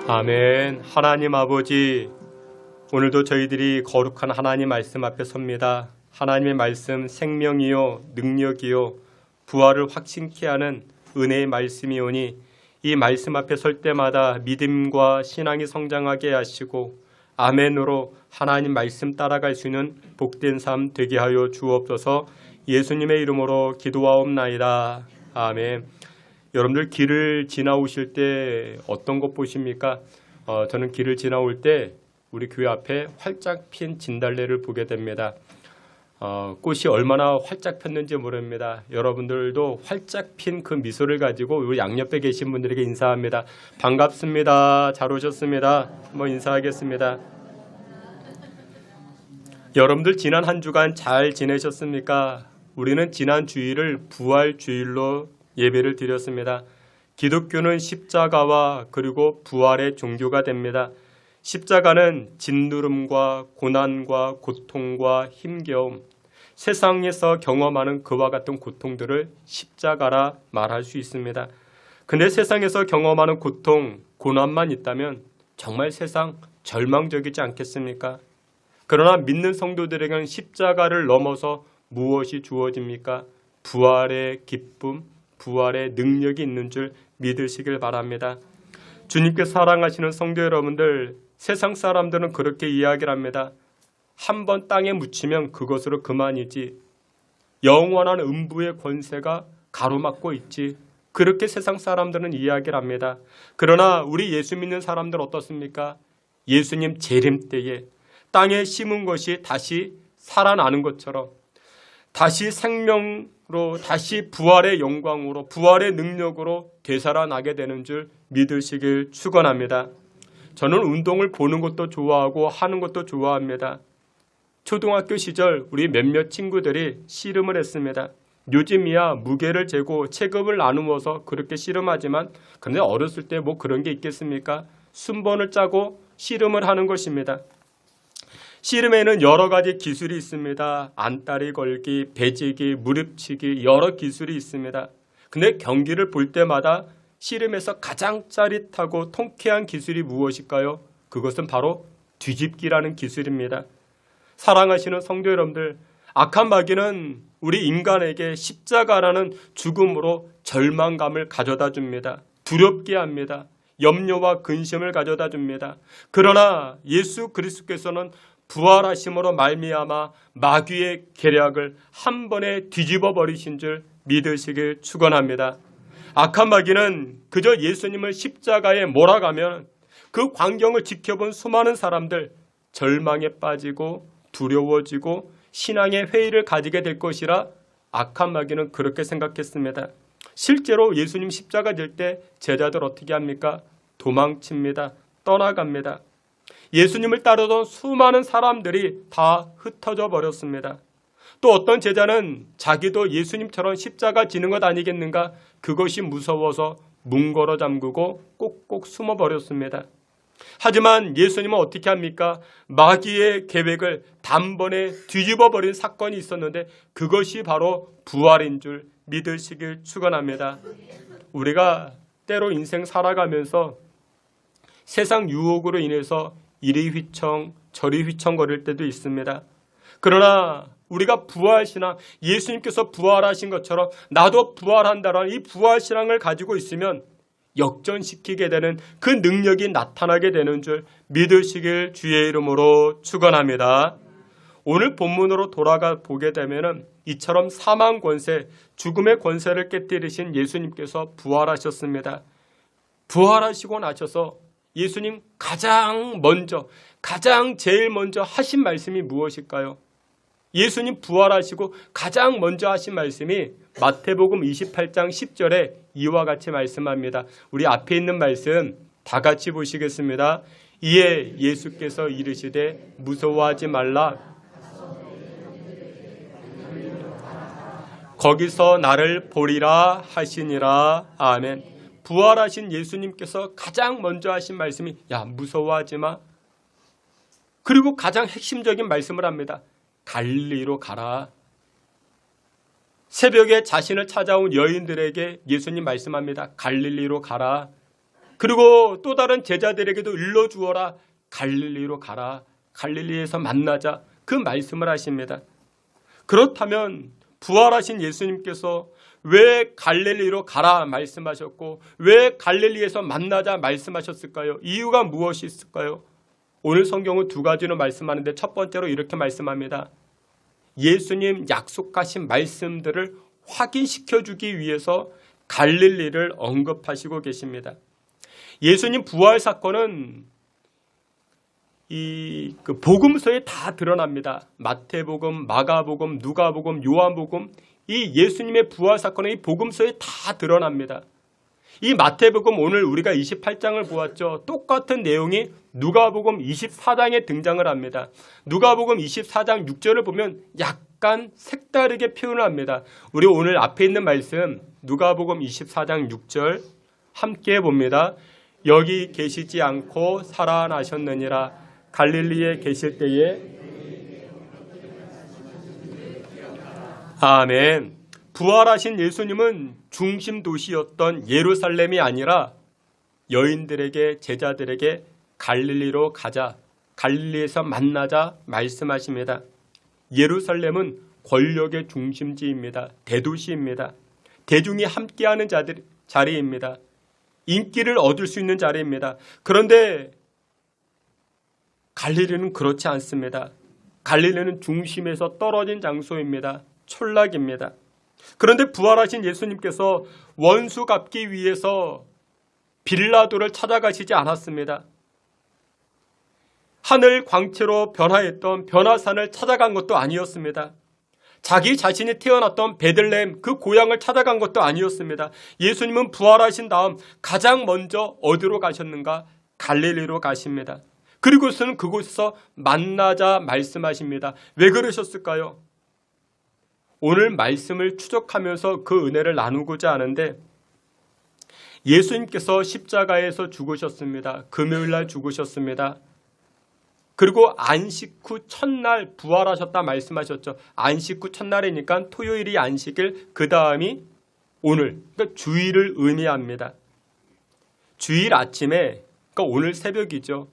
아멘. 하나님 아버지, 오늘도 저희들이 거룩한 하나님 말씀 앞에 섭니다. 하나님의 말씀 생명이요 능력이요 부활을 확신케 하는 은혜의 말씀이오니 이 말씀 앞에 설 때마다 믿음과 신앙이 성장하게 하시고 아멘으로 하나님 말씀 따라갈 수 있는 복된 삶 되게 하여 주옵소서. 예수님의 이름으로 기도하옵나이다. 아멘. 여러분들 길을 지나오실 때 어떤 것 보십니까? 저는 길을 지나올 때 우리 교회 앞에 활짝 핀 진달래를 보게 됩니다. 꽃이 얼마나 활짝 폈는지 모릅니다. 여러분들도 활짝 핀 그 미소를 가지고 우리 양옆에 계신 분들에게 인사합니다. 반갑습니다. 잘 오셨습니다. 한번 인사하겠습니다. 여러분들 지난 한 주간 잘 지내셨습니까? 우리는 지난 주일을 부활주일로 예배를 드렸습니다. 기독교는 십자가와 그리고 부활의 종교가 됩니다. 십자가는 짓누름과 고난과 고통과 힘겨움, 세상에서 경험하는 그와 같은 고통들을 십자가라 말할 수 있습니다. 근데 세상에서 경험하는 고통, 고난만 있다면 정말 세상 절망적이지 않겠습니까? 그러나 믿는 성도들에게는 십자가를 넘어서 무엇이 주어집니까? 부활의 기쁨, 부활의 능력이 있는 줄 믿으시길 바랍니다. 주님께 사랑하시는 성도 여러분들, 세상 사람들은 그렇게 이야기를 합니다. 한 번 땅에 묻히면 그것으로 그만이지. 영원한 음부의 권세가 가로막고 있지. 그렇게 세상 사람들은 이야기를 합니다. 그러나 우리 예수 믿는 사람들 어떻습니까? 예수님 재림 때에 땅에 심은 것이 다시 살아나는 것처럼 다시 생명으로 다시 부활의 영광으로 부활의 능력으로 되살아나게 되는 줄 믿으시길 축원합니다. 저는 운동을 보는 것도 좋아하고 하는 것도 좋아합니다. 초등학교 시절 우리 몇몇 친구들이 씨름을 했습니다. 요즘이야 무게를 재고 체급을 나누어서 그렇게 씨름하지만 그런데 어렸을 때 뭐 그런 게 있겠습니까? 순번을 짜고 씨름을 하는 것입니다. 씨름에는 여러 가지 기술이 있습니다. 안다리 걸기, 배지기, 무릎치기 여러 기술이 있습니다. 근데 경기를 볼 때마다 씨름에서 가장 짜릿하고 통쾌한 기술이 무엇일까요? 그것은 바로 뒤집기라는 기술입니다. 사랑하시는 성도 여러분들, 악한 마귀는 우리 인간에게 십자가라는 죽음으로 절망감을 가져다 줍니다. 두렵게 합니다. 염려와 근심을 가져다 줍니다. 그러나 예수 그리스도께서는 부활하심으로 말미암아 마귀의 계략을 한 번에 뒤집어 버리신 줄 믿으시길 축원합니다. 악한 마귀는 그저 예수님을 십자가에 몰아가면 그 광경을 지켜본 수많은 사람들 절망에 빠지고 두려워지고 신앙의 회의를 가지게 될 것이라 악한 마귀는 그렇게 생각했습니다. 실제로 예수님 십자가 질 때 제자들 어떻게 합니까? 도망칩니다. 떠나갑니다. 예수님을 따르던 수많은 사람들이 다 흩어져 버렸습니다. 또 어떤 제자는 자기도 예수님처럼 십자가 지는 것 아니겠는가? 그것이 무서워서 문걸어 잠그고 꼭꼭 숨어 버렸습니다. 하지만 예수님은 어떻게 합니까? 마귀의 계획을 단번에 뒤집어 버린 사건이 있었는데 그것이 바로 부활인 줄 믿으시길 축원합니다. 우리가 때로 인생 살아가면서 세상 유혹으로 인해서 이리 휘청 저리 휘청거릴 때도 있습니다. 그러나 우리가 부활신앙, 예수님께서 부활하신 것처럼 나도 부활한다라는 이 부활신앙을 가지고 있으면 역전시키게 되는 그 능력이 나타나게 되는 줄 믿으시길 주의 이름으로 축원합니다. 오늘 본문으로 돌아가 보게 되면은 이처럼 사망 권세, 죽음의 권세를 깨뜨리신 예수님께서 부활하셨습니다. 부활하시고 나셔서 예수님 가장 제일 먼저 하신 말씀이 무엇일까요? 예수님 부활하시고 가장 먼저 하신 말씀이 마태복음 28장 10절에 이와 같이 말씀합니다. 우리 앞에 있는 말씀 다 같이 보시겠습니다. 이에 예수께서 이르시되 무서워하지 말라. 거기서 나를 보리라 하시니라. 아멘. 부활하신 예수님께서 가장 먼저 하신 말씀이 야 무서워하지 마. 그리고 가장 핵심적인 말씀을 합니다. 갈릴리로 가라. 새벽에 자신을 찾아온 여인들에게 예수님 말씀합니다. 갈릴리로 가라. 그리고 또 다른 제자들에게도 일러주어라. 갈릴리로 가라. 갈릴리에서 만나자. 그 말씀을 하십니다. 그렇다면 부활하신 예수님께서 왜 갈릴리로 가라 말씀하셨고 왜 갈릴리에서 만나자 말씀하셨을까요? 이유가 무엇이 있을까요? 오늘 성경은 두 가지로 말씀하는데 첫 번째로 이렇게 말씀합니다. 예수님 약속하신 말씀들을 확인시켜주기 위해서 갈릴리를 언급하시고 계십니다. 예수님 부활 사건은 그 복음서에 다 드러납니다. 마태복음, 마가복음, 누가복음, 요한복음, 이 예수님의 부활 사건은 이 복음서에 다 드러납니다. 이 마태복음 오늘 우리가 28장을 보았죠. 똑같은 내용이 누가복음 24장에 등장을 합니다. 누가복음 24장 6절을 보면 약간 색다르게 표현을 합니다. 우리 오늘 앞에 있는 말씀 누가복음 24장 6절 함께 봅니다. 여기 계시지 않고 살아나셨느니라. 갈릴리에 계실 때에 아멘. 부활하신 예수님은 중심 도시였던 예루살렘이 아니라 여인들에게 제자들에게 갈릴리로 가자, 갈릴리에서 만나자 말씀하십니다. 예루살렘은 권력의 중심지입니다. 대도시입니다. 대중이 함께하는 자리입니다. 인기를 얻을 수 있는 자리입니다. 그런데 갈릴리는 그렇지 않습니다. 갈릴리는 중심에서 떨어진 장소입니다. 촌락입니다. 그런데 부활하신 예수님께서 원수 갚기 위해서 빌라도를 찾아가시지 않았습니다. 하늘 광채로 변화했던 변화산을 찾아간 것도 아니었습니다. 자기 자신이 태어났던 베들레헴 그 고향을 찾아간 것도 아니었습니다. 예수님은 부활하신 다음 가장 먼저 어디로 가셨는가? 갈릴리로 가십니다. 그리고서는 그곳에서 만나자 말씀하십니다. 왜 그러셨을까요? 오늘 말씀을 추적하면서 그 은혜를 나누고자 하는데 예수님께서 십자가에서 죽으셨습니다. 금요일날 죽으셨습니다. 그리고 안식 후 첫날 부활하셨다 말씀하셨죠. 안식 후 첫날이니까 토요일이 안식일, 그 다음이 오늘, 그러니까 주일을 의미합니다. 주일 아침에, 그러니까 오늘 새벽이죠.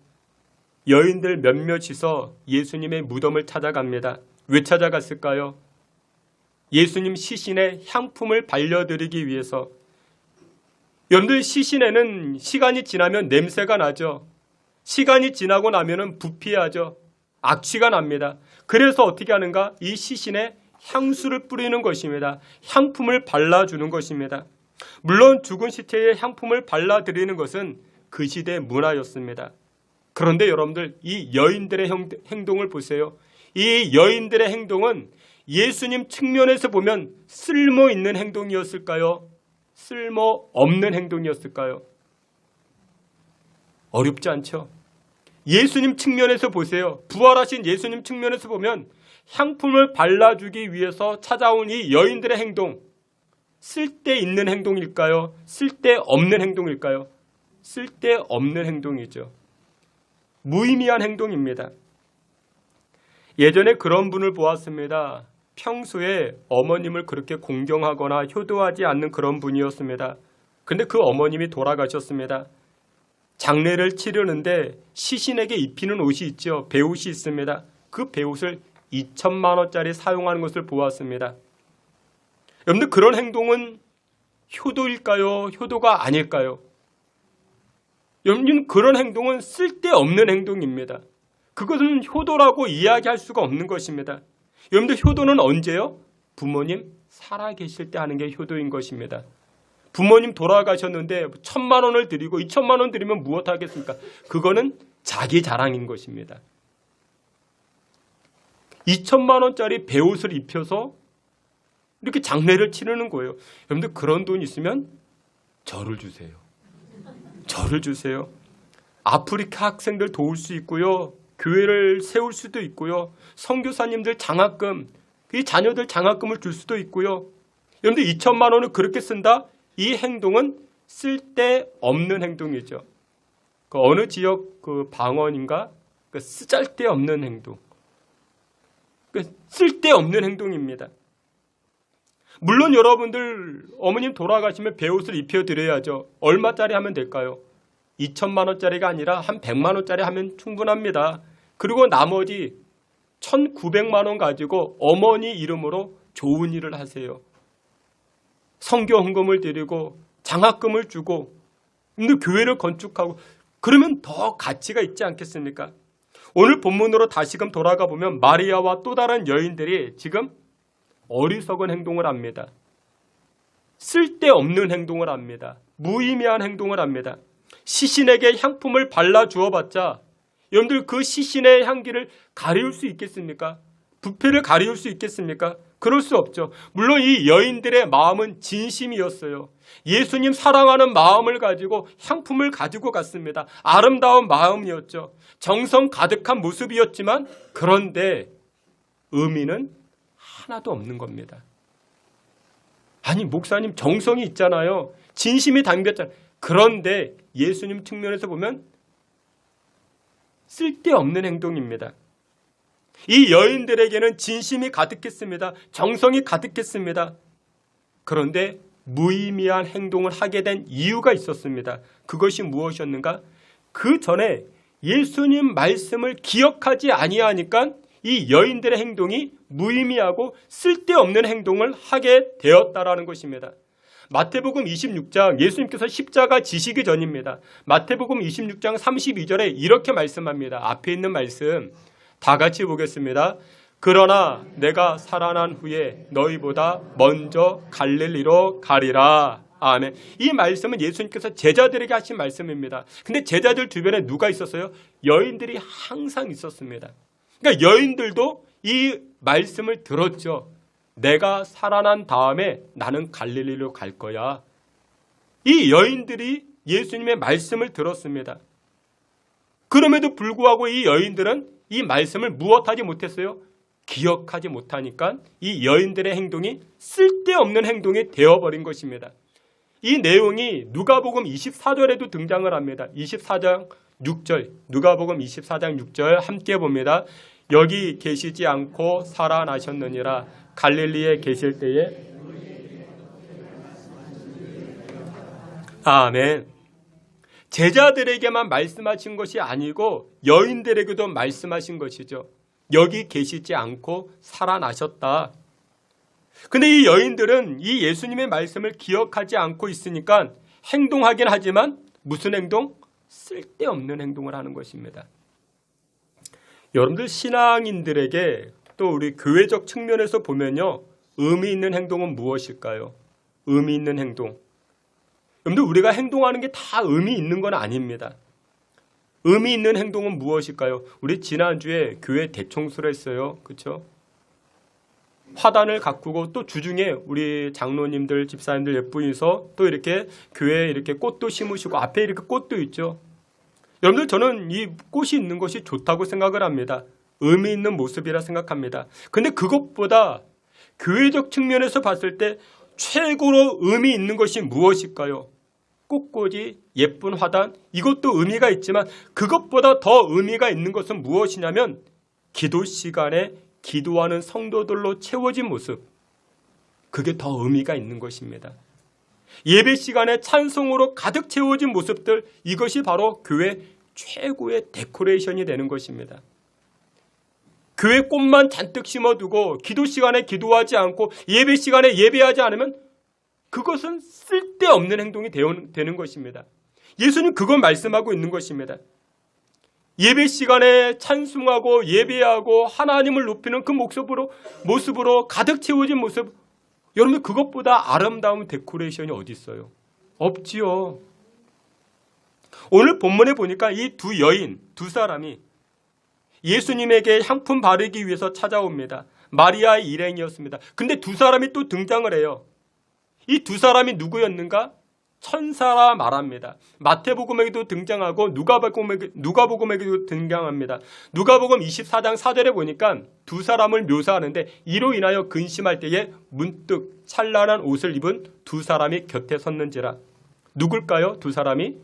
여인들 몇몇이서 예수님의 무덤을 찾아갑니다. 왜 찾아갔을까요? 예수님 시신에 향품을 발려드리기 위해서. 여러분들 시신에는 시간이 지나면 냄새가 나죠. 시간이 지나고 나면은 부패하죠. 악취가 납니다. 그래서 어떻게 하는가? 이 시신에 향수를 뿌리는 것입니다. 향품을 발라주는 것입니다. 물론 죽은 시체에 향품을 발라드리는 것은 그 시대의 문화였습니다. 그런데 여러분들 이 여인들의 행동을 보세요. 이 여인들의 행동은 예수님 측면에서 보면 쓸모 있는 행동이었을까요? 쓸모 없는 행동이었을까요? 어렵지 않죠? 예수님 측면에서 보세요. 부활하신 예수님 측면에서 보면 향품을 발라주기 위해서 찾아온 이 여인들의 행동, 쓸데있는 행동일까요? 쓸데없는 행동일까요? 쓸데없는 행동이죠. 무의미한 행동입니다. 예전에 그런 분을 보았습니다. 평소에 어머님을 그렇게 공경하거나 효도하지 않는 그런 분이었습니다. 근데 그 어머님이 돌아가셨습니다. 장례를 치르는데 시신에게 입히는 옷이 있죠. 배옷이 있습니다. 그 배옷을 2천만 원짜리 사용하는 것을 보았습니다. 여러분들 그런 행동은 효도일까요? 효도가 아닐까요? 여러분 그런 행동은 쓸데없는 행동입니다. 그것은 효도라고 이야기할 수가 없는 것입니다. 여러분들 효도는 언제요? 부모님 살아계실 때 하는 게 효도인 것입니다. 부모님 돌아가셨는데 1,000만 원을 드리고 2,000만 원 드리면 무엇 하겠습니까? 그거는 자기 자랑인 것입니다. 2,000만 원짜리 배옷을 입혀서 이렇게 장례를 치르는 거예요. 여러분들 그런 돈 있으면 저를 주세요. 저를 주세요. 아프리카 학생들 도울 수 있고요. 교회를 세울 수도 있고요. 선교사님들 장학금, 이 자녀들 장학금을 줄 수도 있고요. 여러분들 2,000만 원을 그렇게 쓴다? 이 행동은 쓸데없는 행동이죠. 그 어느 지역 그 방언인가? 그 쓰잘데없는 행동. 그 쓸데없는 행동입니다. 물론 여러분들 어머님 돌아가시면 배옷을 입혀드려야죠. 얼마짜리 하면 될까요? 2천만 원짜리가 아니라 한 100만 원짜리 하면 충분합니다. 그리고 나머지 1,900만 원 가지고 어머니 이름으로 좋은 일을 하세요. 성교 헌금을 드리고 장학금을 주고 근데 교회를 건축하고 그러면 더 가치가 있지 않겠습니까? 오늘 본문으로 다시금 돌아가 보면 마리아와 또 다른 여인들이 지금 어리석은 행동을 합니다. 쓸데없는 행동을 합니다. 무의미한 행동을 합니다. 시신에게 향품을 발라 주어봤자 여러분들 그 시신의 향기를 가리울 수 있겠습니까? 부패를 가리울 수 있겠습니까? 그럴 수 없죠. 물론 이 여인들의 마음은 진심이었어요. 예수님 사랑하는 마음을 가지고 향품을 가지고 갔습니다. 아름다운 마음이었죠. 정성 가득한 모습이었지만 그런데 의미는 하나도 없는 겁니다. 아니 목사님 정성이 있잖아요. 진심이 담겼잖아요. 그런데 예수님 측면에서 보면 쓸데없는 행동입니다. 이 여인들에게는 진심이 가득했습니다. 정성이 가득했습니다. 그런데 무의미한 행동을 하게 된 이유가 있었습니다. 그것이 무엇이었는가? 그 전에 예수님 말씀을 기억하지 아니하니까 이 여인들의 행동이 무의미하고 쓸데없는 행동을 하게 되었다라는 것입니다. 마태복음 26장 예수님께서 십자가 지시기 전입니다. 마태복음 26장 32절에 이렇게 말씀합니다. 앞에 있는 말씀 다 같이 보겠습니다. 그러나 내가 살아난 후에 너희보다 먼저 갈릴리로 가리라. 아멘. 이 말씀은 예수님께서 제자들에게 하신 말씀입니다. 근데 제자들 주변에 누가 있었어요? 여인들이 항상 있었습니다. 그러니까 여인들도 이 말씀을 들었죠. 내가 살아난 다음에 나는 갈릴리로 갈 거야. 이 여인들이 예수님의 말씀을 들었습니다. 그럼에도 불구하고 이 여인들은 이 말씀을 무엇하지 못했어요? 기억하지 못하니까 이 여인들의 행동이 쓸데없는 행동이 되어버린 것입니다. 이 내용이 누가복음 24절에도 등장을 합니다. 24장 6절 누가복음 24장 6절 함께 봅니다. 여기 계시지 않고 살아나셨느니라 갈릴리에 계실 때에 아멘. 제자들에게만 말씀하신 것이 아니고 여인들에게도 말씀하신 것이죠. 여기 계시지 않고 살아나셨다. 근데 이 여인들은 이 예수님의 말씀을 기억하지 않고 있으니까 행동하긴 하지만 무슨 행동? 쓸데없는 행동을 하는 것입니다. 여러분들 신앙인들에게 또 우리 교회적 측면에서 보면요. 의미 있는 행동은 무엇일까요? 의미 있는 행동. 여러분들 우리가 행동하는 게 다 의미 있는 건 아닙니다. 의미 있는 행동은 무엇일까요? 우리 지난주에 교회 대청소를 했어요. 그렇죠? 화단을 가꾸고 또 주중에 우리 장로님들, 집사님들 예쁘이서 또 이렇게 교회에 이렇게 꽃도 심으시고 앞에 이렇게 꽃도 있죠. 여러분들 저는 이 꽃이 있는 것이 좋다고 생각을 합니다. 의미 있는 모습이라 생각합니다. 근데 그것보다 교회적 측면에서 봤을 때 최고로 의미 있는 것이 무엇일까요? 꽃꽂이, 예쁜 화단, 이것도 의미가 있지만 그것보다 더 의미가 있는 것은 무엇이냐면 기도 시간에 기도하는 성도들로 채워진 모습. 그게 더 의미가 있는 것입니다. 예배 시간에 찬송으로 가득 채워진 모습들, 이것이 바로 교회 최고의 데코레이션이 되는 것입니다. 교회 꽃만 잔뜩 심어두고 기도 시간에 기도하지 않고 예배 시간에 예배하지 않으면 그것은 쓸데없는 행동이 되는 것입니다. 예수님 그걸 말씀하고 있는 것입니다. 예배 시간에 찬송하고 예배하고 하나님을 높이는 그 모습으로 가득 채워진 모습, 여러분 그것보다 아름다운 데코레이션이 어디 있어요? 없지요. 오늘 본문에 보니까 이 두 여인, 두 사람이 예수님에게 향품 바르기 위해서 찾아옵니다. 마리아의 일행이었습니다. 근데 두 사람이 또 등장을 해요. 이 두 사람이 누구였는가? 천사라 말합니다. 마태복음에도 등장하고 누가복음에도 등장합니다. 누가복음 24장 4절에 보니까 두 사람을 묘사하는데 이로 인하여 근심할 때에 문득 찬란한 옷을 입은 두 사람이 곁에 섰는지라. 누굴까요? 두 사람이?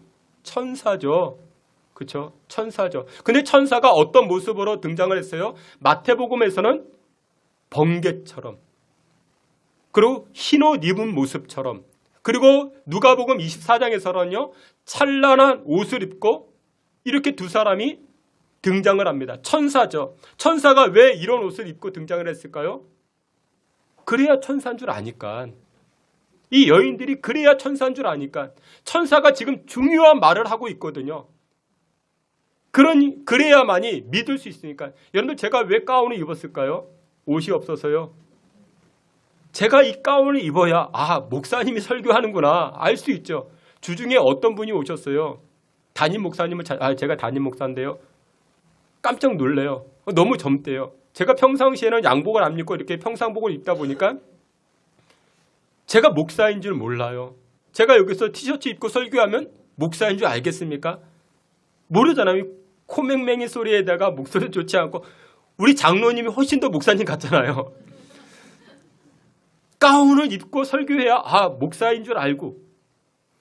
천사죠. 그렇죠? 천사죠. 근데 천사가 어떤 모습으로 등장을 했어요? 마태복음에서는 번개처럼, 그리고 흰옷 입은 모습처럼, 그리고 누가복음 24장에서는요. 찬란한 옷을 입고 이렇게 두 사람이 등장을 합니다. 천사죠. 천사가 왜 이런 옷을 입고 등장을 했을까요? 그래야 천사인 줄 아니까. 이 여인들이 그래야 천사인 줄 아니까. 천사가 지금 중요한 말을 하고 있거든요. 그래야만이 믿을 수 있으니까. 여러분들 제가 왜 가운을 입었을까요? 옷이 없어서요. 제가 이 가운을 입어야 목사님이 설교하는구나 알 수 있죠. 주중에 어떤 분이 오셨어요. 담임 목사님을 제가 담임 목사인데요. 깜짝 놀래요. 너무 젊대요. 제가 평상시에는 양복을 안 입고 이렇게 평상복을 입다 보니까 제가 목사인 줄 몰라요. 제가 여기서 티셔츠 입고 설교하면 목사인 줄 알겠습니까? 모르잖아요. 코맹맹이 소리에다가 목소리 좋지 않고 우리 장로님이 훨씬 더 목사님 같잖아요. 가운을 입고 설교해야 목사인 줄 알고.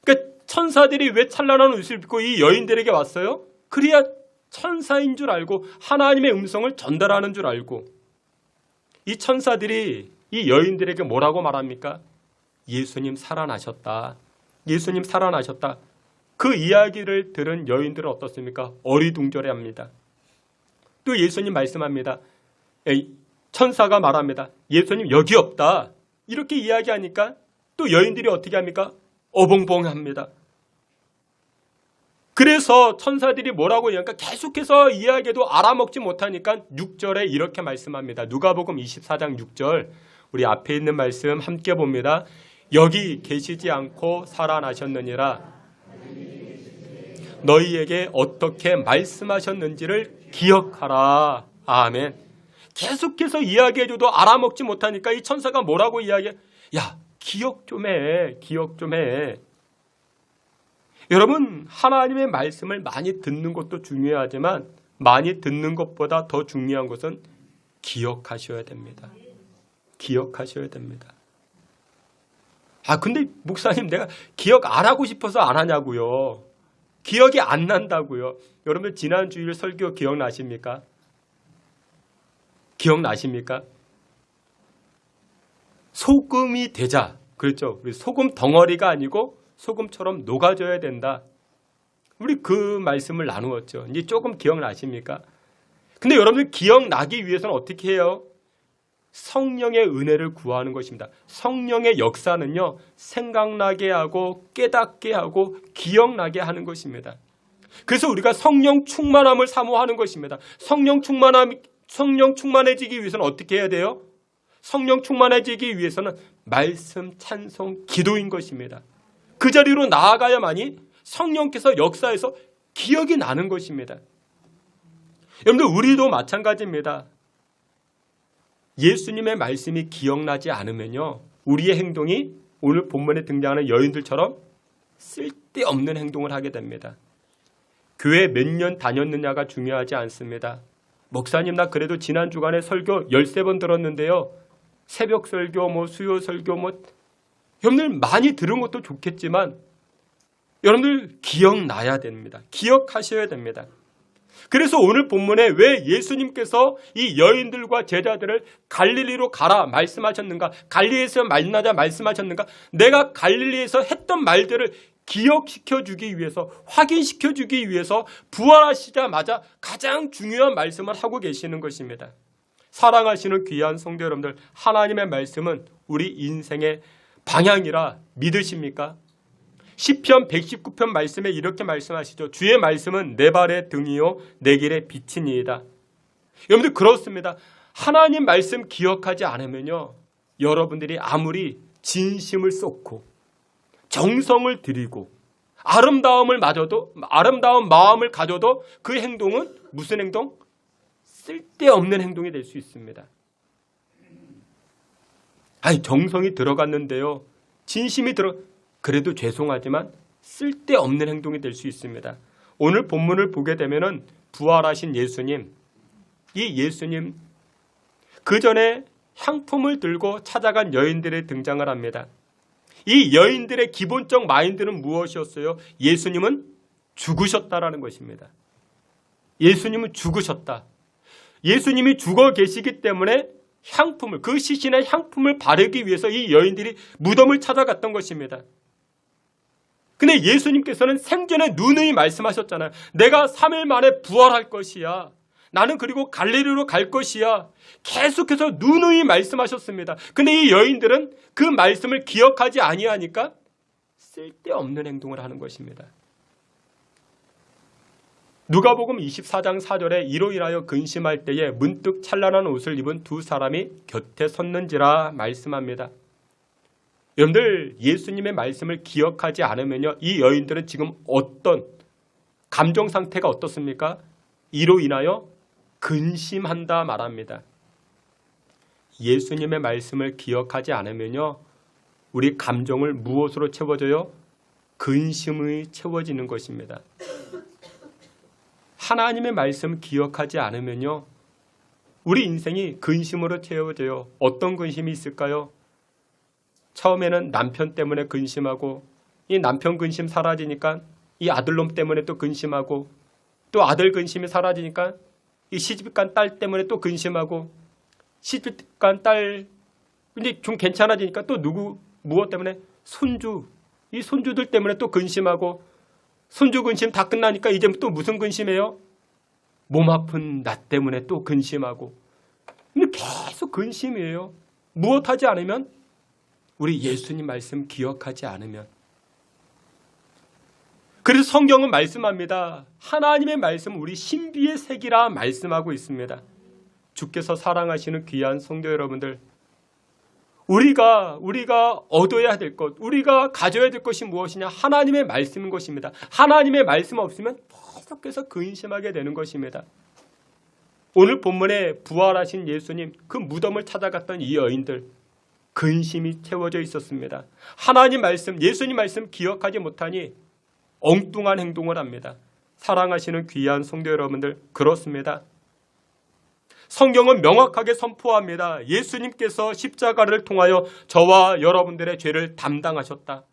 그러니까 천사들이 왜 찬란한 옷을 입고 이 여인들에게 왔어요? 그래야 천사인 줄 알고 하나님의 음성을 전달하는 줄 알고. 이 천사들이 이 여인들에게 뭐라고 말합니까? 예수님 살아나셨다. 예수님 살아나셨다. 그 이야기를 들은 여인들은 어떻습니까? 어리둥절해합니다. 또 예수님 말씀합니다. 천사가 말합니다. 예수님 여기 없다. 이렇게 이야기하니까 또 여인들이 어떻게 합니까? 어벙벙합니다. 그래서 천사들이 뭐라고 얘기하니까 계속해서 이야기해도 알아먹지 못하니까 6절에 이렇게 말씀합니다. 누가복음 24장 6절 우리 앞에 있는 말씀 함께 봅니다. 여기 계시지 않고 살아나셨느니라. 너희에게 어떻게 말씀하셨는지를 기억하라. 아멘. 계속해서 이야기해줘도 알아먹지 못하니까 이 천사가 뭐라고 이야기해? 야, 기억 좀 해. 기억 좀 해. 여러분, 하나님의 말씀을 많이 듣는 것도 중요하지만 많이 듣는 것보다 더 중요한 것은 기억하셔야 됩니다. 기억하셔야 됩니다. 근데 목사님 내가 기억 안 하고 싶어서 안 하냐고요. 기억이 안 난다고요. 여러분 지난 주일 설교 기억나십니까? 기억나십니까? 소금이 되자. 그렇죠. 우리 소금 덩어리가 아니고 소금처럼 녹아져야 된다. 우리 그 말씀을 나누었죠. 이제 조금 기억나십니까? 근데 여러분들 기억나기 위해서는 어떻게 해요? 성령의 은혜를 구하는 것입니다. 성령의 역사는요, 생각나게 하고 깨닫게 하고 기억나게 하는 것입니다. 그래서 우리가 성령 충만함을 사모하는 것입니다. 성령 충만해지기 위해서는 어떻게 해야 돼요? 성령 충만해지기 위해서는 말씀, 찬송, 기도인 것입니다. 그 자리로 나아가야만이 성령께서 역사에서 기억이 나는 것입니다. 여러분들 우리도 마찬가지입니다. 예수님의 말씀이 기억나지 않으면요, 우리의 행동이 오늘 본문에 등장하는 여인들처럼 쓸데없는 행동을 하게 됩니다. 교회 몇 년 다녔느냐가 중요하지 않습니다. 목사님 나 그래도 지난 주간에 설교 13번 들었는데요. 새벽 설교, 수요 설교, 여러분들 많이 들은 것도 좋겠지만 여러분들 기억나야 됩니다. 기억하셔야 됩니다. 그래서 오늘 본문에 왜 예수님께서 이 여인들과 제자들을 갈릴리로 가라 말씀하셨는가? 갈릴리에서 만나자 말씀하셨는가? 내가 갈릴리에서 했던 말들을 기억시켜주기 위해서, 확인시켜주기 위해서 부활하시자마자 가장 중요한 말씀을 하고 계시는 것입니다. 사랑하시는 귀한 성도 여러분들, 하나님의 말씀은 우리 인생의 방향이라 믿으십니까? 시편 119편 말씀에 이렇게 말씀하시죠. 주의 말씀은 내 발의 등이요 내 길의 빛이니이다. 여러분들 그렇습니다. 하나님 말씀 기억하지 않으면요, 여러분들이 아무리 진심을 쏟고 정성을 들이고 아름다운 마음을 가져도 그 행동은 무슨 행동? 쓸데없는 행동이 될 수 있습니다. 정성이 들어갔는데요, 진심이 그래도 죄송하지만 쓸데없는 행동이 될 수 있습니다. 오늘 본문을 보게 되면은 부활하신 예수님, 이 예수님 그 전에 향품을 들고 찾아간 여인들이 등장을 합니다. 이 여인들의 기본적 마인드는 무엇이었어요? 예수님은 죽으셨다라는 것입니다. 예수님은 죽으셨다. 예수님이 죽어 계시기 때문에 그 시신의 향품을 바르기 위해서 이 여인들이 무덤을 찾아갔던 것입니다. 근데 예수님께서는 생전에 누누이 말씀하셨잖아요. 내가 3일 만에 부활할 것이야. 나는 그리고 갈릴리로 갈 것이야. 계속해서 누누이 말씀하셨습니다. 근데 이 여인들은 그 말씀을 기억하지 아니하니까 쓸데없는 행동을 하는 것입니다. 누가복음 24장 4절에 이로 인하여 근심할 때에 문득 찬란한 옷을 입은 두 사람이 곁에 섰는지라 말씀합니다. 여러분들, 예수님의 말씀을 기억하지 않으면요, 이 여인들은 지금 어떤 감정 상태가 어떻습니까? 이로 인하여 근심한다 말합니다. 예수님의 말씀을 기억하지 않으면요, 우리 감정을 무엇으로 채워져요? 근심이 채워지는 것입니다. 하나님의 말씀 기억하지 않으면요, 우리 인생이 근심으로 채워져요. 어떤 근심이 있을까요? 처음에는 남편 때문에 근심하고, 이 남편 근심 사라지니까 이 아들놈 때문에 또 근심하고, 또 아들 근심이 사라지니까 이 시집간 딸 때문에 또 근심하고, 시집간 딸 근데 좀 괜찮아지니까 또 무엇 때문에? 손주, 이 손주들 때문에 또 근심하고, 손주 근심 다 끝나니까 이제 또 무슨 근심이에요? 몸 아픈 나 때문에 또 근심하고. 근데 계속 근심이에요. 무엇하지 않으면? 우리 예수님 말씀 기억하지 않으면. 그래서 성경은 말씀합니다. 하나님의 말씀 우리 신비의 색이라 말씀하고 있습니다. 주께서 사랑하시는 귀한 성도 여러분들, 우리가 얻어야 될 것, 우리가 가져야 될 것이 무엇이냐? 하나님의 말씀인 것입니다. 하나님의 말씀 없으면 계속해서 근심하게 되는 것입니다. 오늘 본문에 부활하신 예수님, 그 무덤을 찾아갔던 이 여인들, 근심이 채워져 있었습니다. 하나님 말씀, 예수님 말씀 기억하지 못하니 엉뚱한 행동을 합니다. 사랑하시는 귀한 성도 여러분들, 그렇습니다. 성경은 명확하게 선포합니다. 예수님께서 십자가를 통하여 저와 여러분들의 죄를 담당하셨다.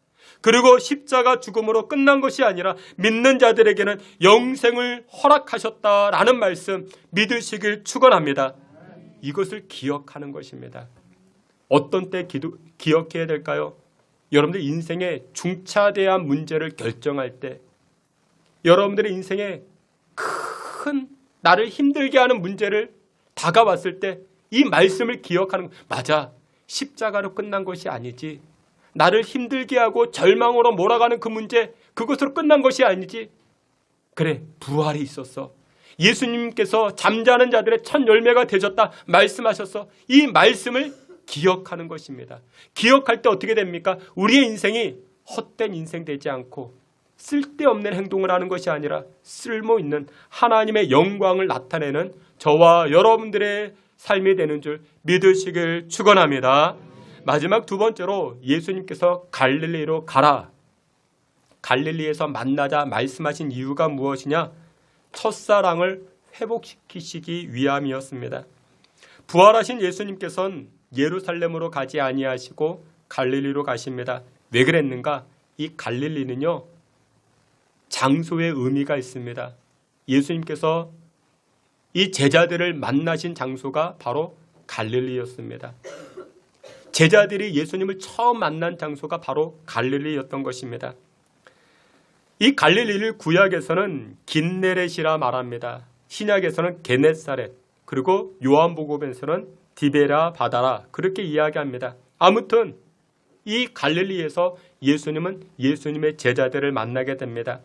그리고 십자가 죽음으로 끝난 것이 아니라 믿는 자들에게는 영생을 허락하셨다라는 말씀 믿으시길 축원합니다. 이것을 기억하는 것입니다. 어떤 때 기억해야 될까요? 여러분들 인생의 중차대한 문제를 결정할 때, 여러분들의 인생에 큰 나를 힘들게 하는 문제를 다가왔을 때 이 말씀을 기억하는, 맞아, 십자가로 끝난 것이 아니지, 나를 힘들게 하고 절망으로 몰아가는 그 문제, 그것으로 끝난 것이 아니지, 그래, 부활이 있었어, 예수님께서 잠자는 자들의 첫 열매가 되셨다 말씀하셨어. 이 말씀을 기억하는 것입니다. 기억할 때 어떻게 됩니까? 우리의 인생이 헛된 인생 되지 않고 쓸데없는 행동을 하는 것이 아니라 쓸모있는 하나님의 영광을 나타내는 저와 여러분들의 삶이 되는 줄 믿으시길 축원합니다. 마지막 두 번째로 예수님께서 갈릴리로 가라, 갈릴리에서 만나자 말씀하신 이유가 무엇이냐? 첫사랑을 회복시키시기 위함이었습니다. 부활하신 예수님께서는 예루살렘으로 가지 아니하시고 갈릴리로 가십니다. 왜 그랬는가? 이 갈릴리는요, 장소의 의미가 있습니다. 예수님께서 이 제자들을 만나신 장소가 바로 갈릴리였습니다. 제자들이 예수님을 처음 만난 장소가 바로 갈릴리였던 것입니다. 이 갈릴리를 구약에서는 긴네렛이라 말합니다. 신약에서는 게네사렛, 그리고 요한복음에서는 디베라 바다라, 그렇게 이야기합니다. 아무튼 이 갈릴리에서 예수님은 예수님의 제자들을 만나게 됩니다.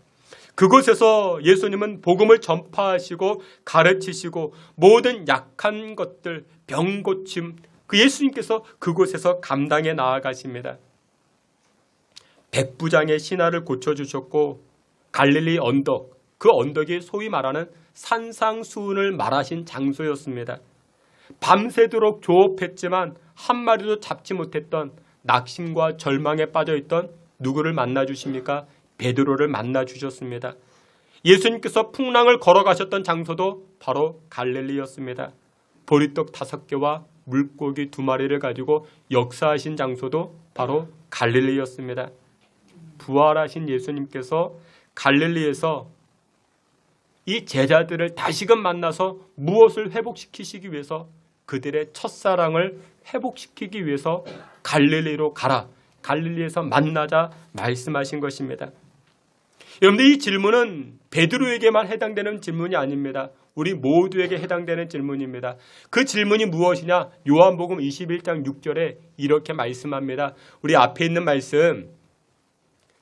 그곳에서 예수님은 복음을 전파하시고 가르치시고 모든 약한 것들, 병 고침, 그 예수님께서 그곳에서 감당해 나아가십니다. 백부장의 신하를 고쳐주셨고, 갈릴리 언덕, 그 언덕이 소위 말하는 산상수훈을 말하신 장소였습니다. 밤새도록 조업했지만 한 마리도 잡지 못했던, 낙심과 절망에 빠져있던 누구를 만나주십니까? 베드로를 만나주셨습니다. 예수님께서 풍랑을 걸어가셨던 장소도 바로 갈릴리였습니다. 보리떡 5개와 물고기 2마리를 가지고 역사하신 장소도 바로 갈릴리였습니다. 부활하신 예수님께서 갈릴리에서 이 제자들을 다시금 만나서 무엇을 회복시키시기 위해서, 그들의 첫사랑을 회복시키기 위해서 갈릴리로 가라, 갈릴리에서 만나자 말씀하신 것입니다. 여러분들 이 질문은 베드로에게만 해당되는 질문이 아닙니다. 우리 모두에게 해당되는 질문입니다. 그 질문이 무엇이냐? 요한복음 21장 6절에 이렇게 말씀합니다. 우리 앞에 있는 말씀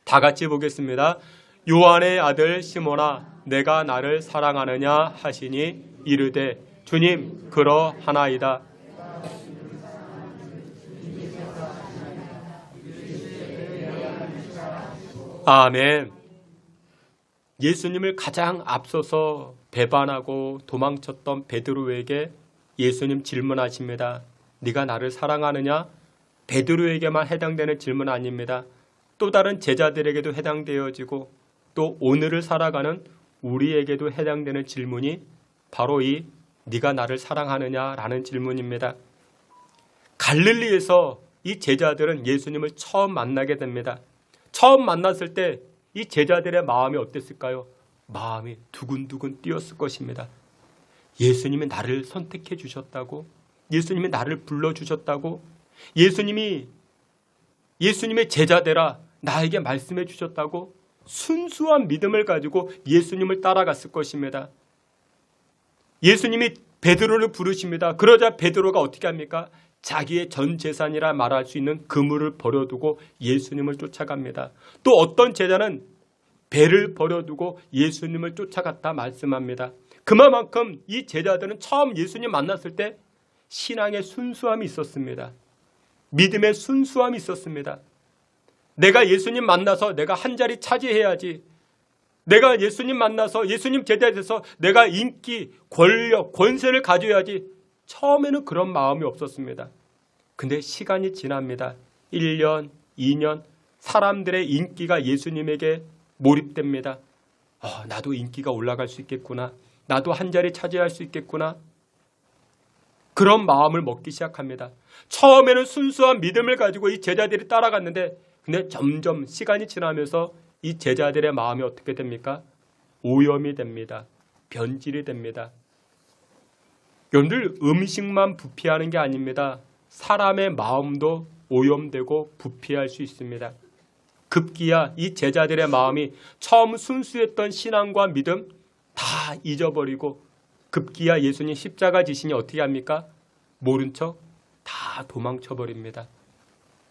다 같이 보겠습니다. 요한의 아들 시몬아 내가 나를 사랑하느냐 하시니 이르되 주님 그러하나이다. 아멘. 예수님을 가장 앞서서 배반하고 도망쳤던 베드로에게 예수님 질문하십니다. 네가 나를 사랑하느냐? 베드로에게만 해당되는 질문 아닙니다. 또 다른 제자들에게도 해당되어지고 또 오늘을 살아가는 우리에게도 해당되는 질문이 바로 이 네가 나를 사랑하느냐라는 질문입니다. 갈릴리에서 이 제자들은 예수님을 처음 만나게 됩니다. 처음 만났을 때 이 제자들의 마음이 어땠을까요? 마음이 두근두근 뛰었을 것입니다. 예수님이 나를 선택해 주셨다고, 예수님이 나를 불러주셨다고, 예수님의 제자되라 나에게 말씀해 주셨다고 순수한 믿음을 가지고 예수님을 따라갔을 것입니다. 예수님이 베드로를 부르십니다. 그러자 베드로가 어떻게 합니까? 자기의 전 재산이라 말할 수 있는 그물을 버려두고 예수님을 쫓아갑니다. 또 어떤 제자는 배를 버려두고 예수님을 쫓아갔다 말씀합니다. 그만큼 이 제자들은 처음 예수님 만났을 때 신앙의 순수함이 있었습니다. 믿음의 순수함이 있었습니다. 내가 예수님 만나서 내가 한 자리 차지해야지. 내가 예수님 만나서 예수님 제자가 돼서 내가 인기, 권력, 권세를 가져야지. 처음에는 그런 마음이 없었습니다. 근데 시간이 지납니다. 1년, 2년 사람들의 인기가 예수님에게 몰입됩니다. 나도 인기가 올라갈 수 있겠구나. 나도 한 자리 차지할 수 있겠구나. 그런 마음을 먹기 시작합니다. 처음에는 순수한 믿음을 가지고 이 제자들이 따라갔는데 근데 점점 시간이 지나면서 이 제자들의 마음이 어떻게 됩니까? 오염이 됩니다. 변질이 됩니다. 여러분들 음식만 부패하는 게 아닙니다. 사람의 마음도 오염되고 부패할 수 있습니다. 급기야 이 제자들의 마음이 처음 순수했던 신앙과 믿음 다 잊어버리고 급기야 예수님 십자가 지시니 어떻게 합니까? 모른 척 다 도망쳐버립니다.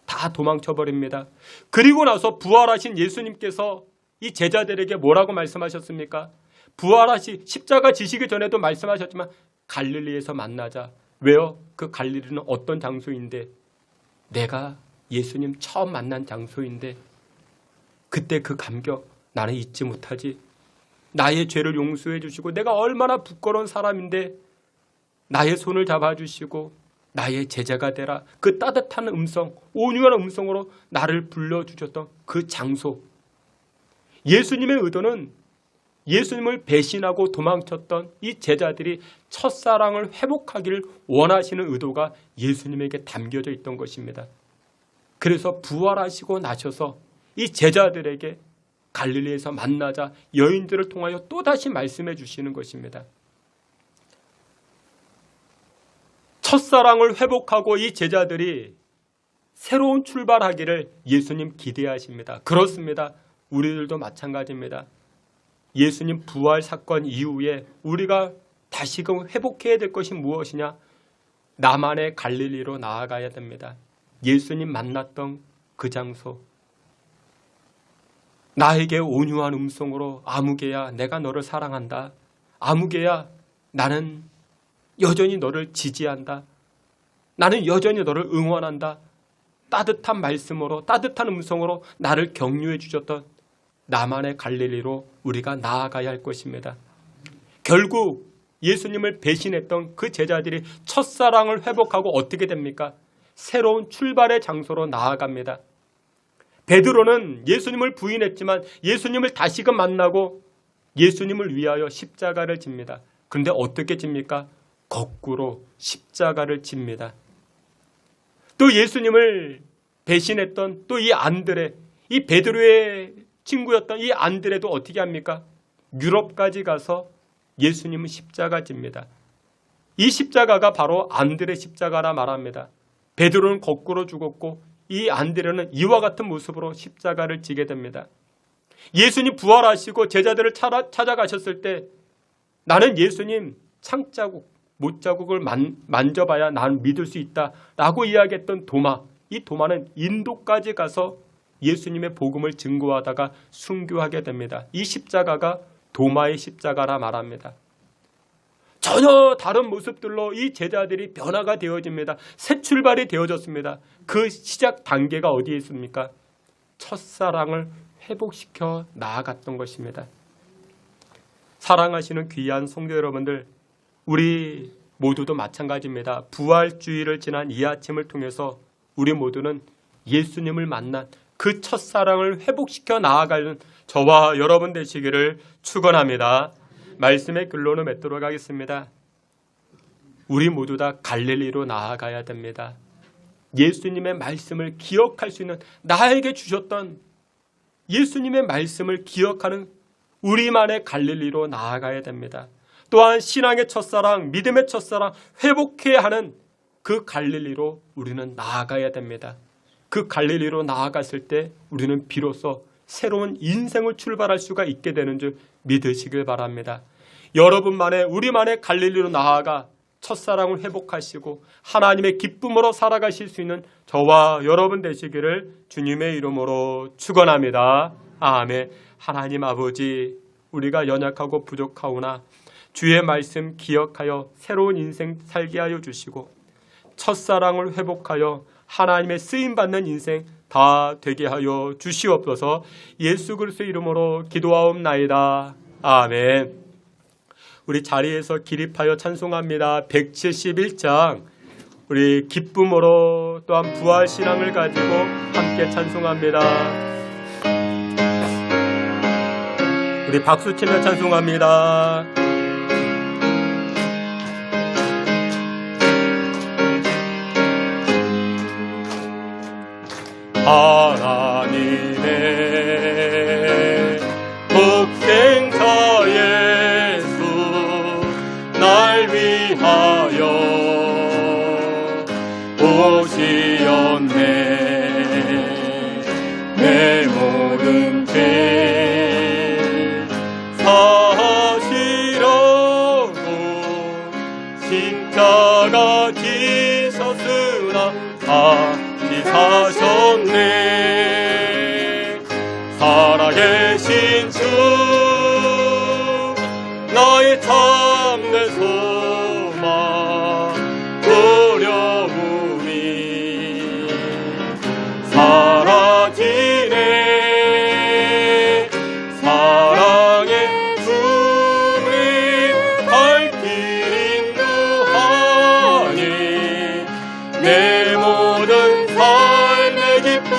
다 도망쳐버립니다. 그리고 나서 부활하신 예수님께서 이 제자들에게 뭐라고 말씀하셨습니까? 부활하시 십자가 지시기 전에도 말씀하셨지만 갈릴리에서 만나자. 왜요? 그 갈릴리는 어떤 장소인데 내가 예수님 처음 만난 장소인데 그때 그 감격 나는 잊지 못하지. 나의 죄를 용서해 주시고 내가 얼마나 부끄러운 사람인데 나의 손을 잡아주시고 나의 제자가 되라. 그 따뜻한 음성, 온유한 음성으로 나를 불러주셨던 그 장소. 예수님의 의도는 예수님을 배신하고 도망쳤던 이 제자들이 첫사랑을 회복하기를 원하시는 의도가 예수님에게 담겨져 있던 것입니다. 그래서 부활하시고 나셔서 이 제자들에게 갈릴리에서 만나자 여인들을 통하여 또다시 말씀해 주시는 것입니다. 첫사랑을 회복하고 이 제자들이 새로운 출발하기를 예수님 기대하십니다. 그렇습니다. 우리들도 마찬가지입니다. 예수님 부활 사건 이후에 우리가 다시금 회복해야 될 것이 무엇이냐? 나만의 갈릴리로 나아가야 됩니다. 예수님 만났던 그 장소. 나에게 온유한 음성으로 아무개야 내가 너를 사랑한다. 아무개야 나는 여전히 너를 지지한다. 나는 여전히 너를 응원한다. 따뜻한 말씀으로 따뜻한 음성으로 나를 격려해 주셨던 나만의 갈릴리로 우리가 나아가야 할 것입니다. 결국 예수님을 배신했던 그 제자들이 첫사랑을 회복하고 어떻게 됩니까? 새로운 출발의 장소로 나아갑니다. 베드로는 예수님을 부인했지만 예수님을 다시금 만나고 예수님을 위하여 십자가를 집니다. 그런데 어떻게 집니까? 거꾸로 십자가를 집니다. 또 예수님을 배신했던 또 이 안드레, 이 베드로의 친구였던 이 안드레도 어떻게 합니까? 유럽까지 가서 예수님은 십자가 집니다. 이 십자가가 바로 안드레 십자가라 말합니다. 베드로는 거꾸로 죽었고 이 안드레는 이와 같은 모습으로 십자가를 지게 됩니다. 예수님 부활하시고 제자들을 찾아가셨을 때 나는 예수님 창자국, 못자국을 만져봐야 난 믿을 수 있다라고 이야기했던 도마, 이 도마는 인도까지 가서 예수님의 복음을 증거하다가 순교하게 됩니다. 이 십자가가 도마의 십자가라 말합니다. 전혀 다른 모습들로 이 제자들이 변화가 되어집니다. 새 출발이 되어졌습니다. 그 시작 단계가 어디에 있습니까? 첫사랑을 회복시켜 나아갔던 것입니다. 사랑하시는 귀한 성도 여러분들, 우리 모두도 마찬가지입니다. 부활주의를 지난 이 아침을 통해서 우리 모두는 예수님을 만난 그 첫사랑을 회복시켜 나아가는 저와 여러분 되시기를 축원합니다. 말씀의 결론을 맺도록 하겠습니다. 우리 모두 다 갈릴리로 나아가야 됩니다. 예수님의 말씀을 기억할 수 있는, 나에게 주셨던 예수님의 말씀을 기억하는 우리만의 갈릴리로 나아가야 됩니다. 또한 신앙의 첫사랑, 믿음의 첫사랑 회복해야 하는 그 갈릴리로 우리는 나아가야 됩니다. 그 갈릴리로 나아갔을 때 우리는 비로소 새로운 인생을 출발할 수가 있게 되는 줄 믿으시길 바랍니다. 여러분만의, 우리만의 갈릴리로 나아가 첫사랑을 회복하시고 하나님의 기쁨으로 살아가실 수 있는 저와 여러분 되시기를 주님의 이름으로 축원합니다. 아멘. 하나님 아버지, 우리가 연약하고 부족하오나 주의 말씀 기억하여 새로운 인생 살게 하여 주시고 첫사랑을 회복하여 하나님의 쓰임받는 인생 다 되게 하여 주시옵소서. 예수 그리스도의 이름으로 기도하옵나이다. 아멘. 우리 자리에서 기립하여 찬송합니다. 171장 우리 기쁨으로 또한 부활신앙을 가지고 함께 찬송합니다. 우리 박수치며 찬송합니다. 하나님의 독생자 예수 날 위하여 오시었네. 내 모든 죄 사시려고 십자가 지셨으나 다시 사셨네. 살아계신 주 나의 참된 소망 두려움이 사라지네. 사랑의 주님 갈 길 인도하니 내 모든 삶의 기쁨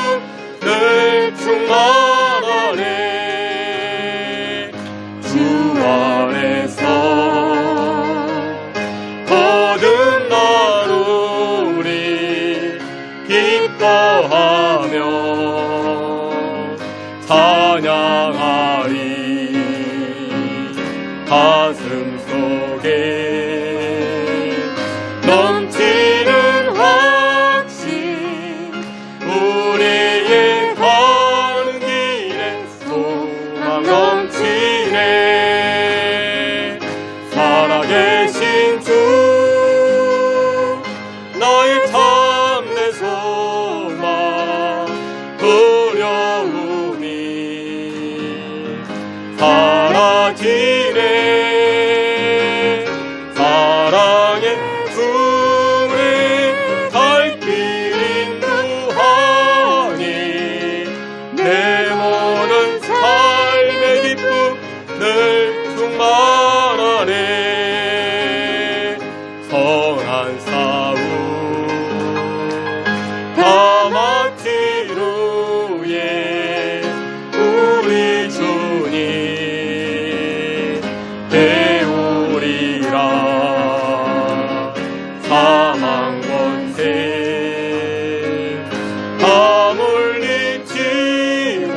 늘 충만하네. 주 안에서 거듭난 우리 기뻐하며 찬양하리. 가슴 속에 넘치는 확신 우리의 가는 길에 소망 넘치네. 살아계신 주 나의 참된 소망 두려움이 사라지네. 사랑의 주의 갈 길 인도하니 내 모든 삶의 기쁨 늘 충만하네. 선한 싸움 다 마친 후에 우리 주님 배우리라. 사망 권세 다 물리치고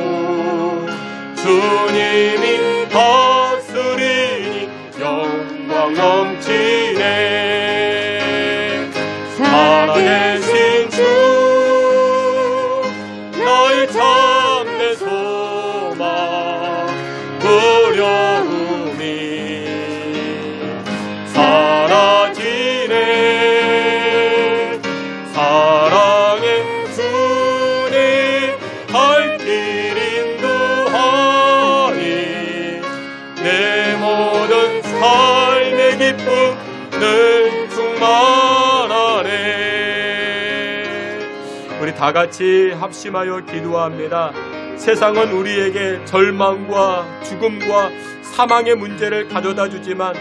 주님이 다스리니 영광 넘치네. 살아계신 주 나의 참된 소망 어려움이 사라지네. 사랑의 주님 갈 길 인도하니 내 모든 삶의 기쁨 늘 충만하네. 우리 다 같이 합심하여 기도합니다. 세상은 우리에게 절망과 죽음과 사망의 문제를 가져다 주지만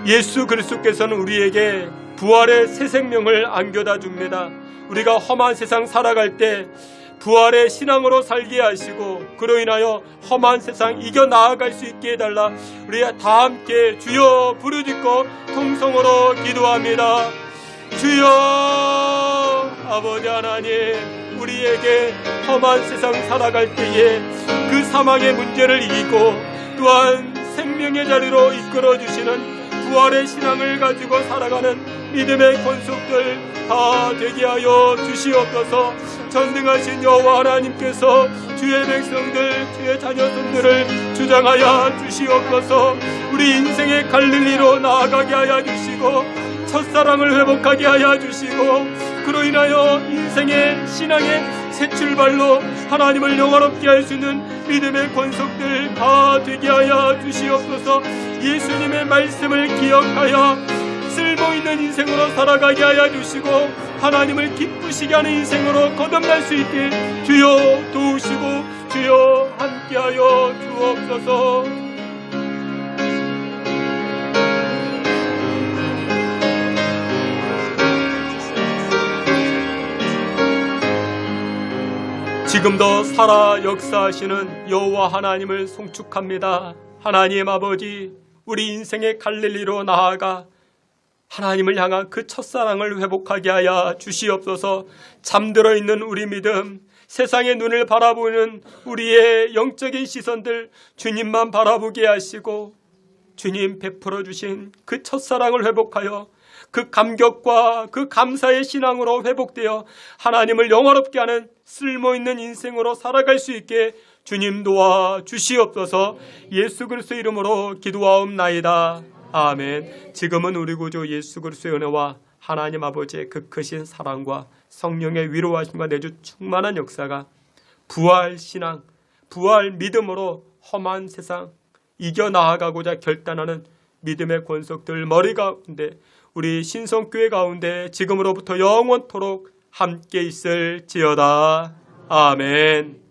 예수 그리스도께서는 우리에게 부활의 새 생명을 안겨다 줍니다. 우리가 험한 세상 살아갈 때 부활의 신앙으로 살게 하시고 그로 인하여 험한 세상 이겨 나아갈 수 있게 해달라. 우리 다 함께 주여 부르짖고 통성으로 기도합니다. 주여 아버지 하나님, 우리에게 험한 세상 살아갈 때에 그 사망의 문제를 이기고 또한 생명의 자리로 이끌어주시는 부활의 신앙을 가지고 살아가는 믿음의 권속들 다 되게 하여 주시옵소서. 전능하신 여호와 하나님께서 주의 백성들, 주의 자녀손들을 주장하여 주시옵소서. 우리 인생의 갈릴리로 나아가게 하여 주시고 첫사랑을 회복하게 하여 주시고 그로 인하여 인생의 신앙의 새 출발로 하나님을 영화롭게 할 수 있는 믿음의 권속들 다 되게 하여 주시옵소서. 예수님의 말씀을 기억하여 쓸모있는 인생으로 살아가게 하여 주시고 하나님을 기쁘시게 하는 인생으로 거듭날 수 있게 주여 도우시고 주여 함께하여 주옵소서. 지금도 살아 역사하시는 여호와 하나님을 송축합니다. 하나님 아버지, 우리 인생의 갈릴리로 나아가 하나님을 향한 그 첫사랑을 회복하게 하여 주시옵소서. 잠들어 있는 우리 믿음, 세상의 눈을 바라보는 우리의 영적인 시선들 주님만 바라보게 하시고 주님 베풀어 주신 그 첫사랑을 회복하여 그 감격과 그 감사의 신앙으로 회복되어 하나님을 영화롭게 하는 쓸모있는 인생으로 살아갈 수 있게 주님 도와 주시옵소서. 예수 그리스도 이름으로 기도하옵나이다. 아멘. 지금은 우리 구주 예수 그리스도의 은혜와 하나님 아버지의 그 크신 사랑과 성령의 위로하심과 내주 충만한 역사가 부활 신앙, 부활 믿음으로 험한 세상 이겨나가고자 결단하는 믿음의 권속들 머리 가운데 우리 신성교회 가운데 지금으로부터 영원토록 함께 있을지어다. 아멘.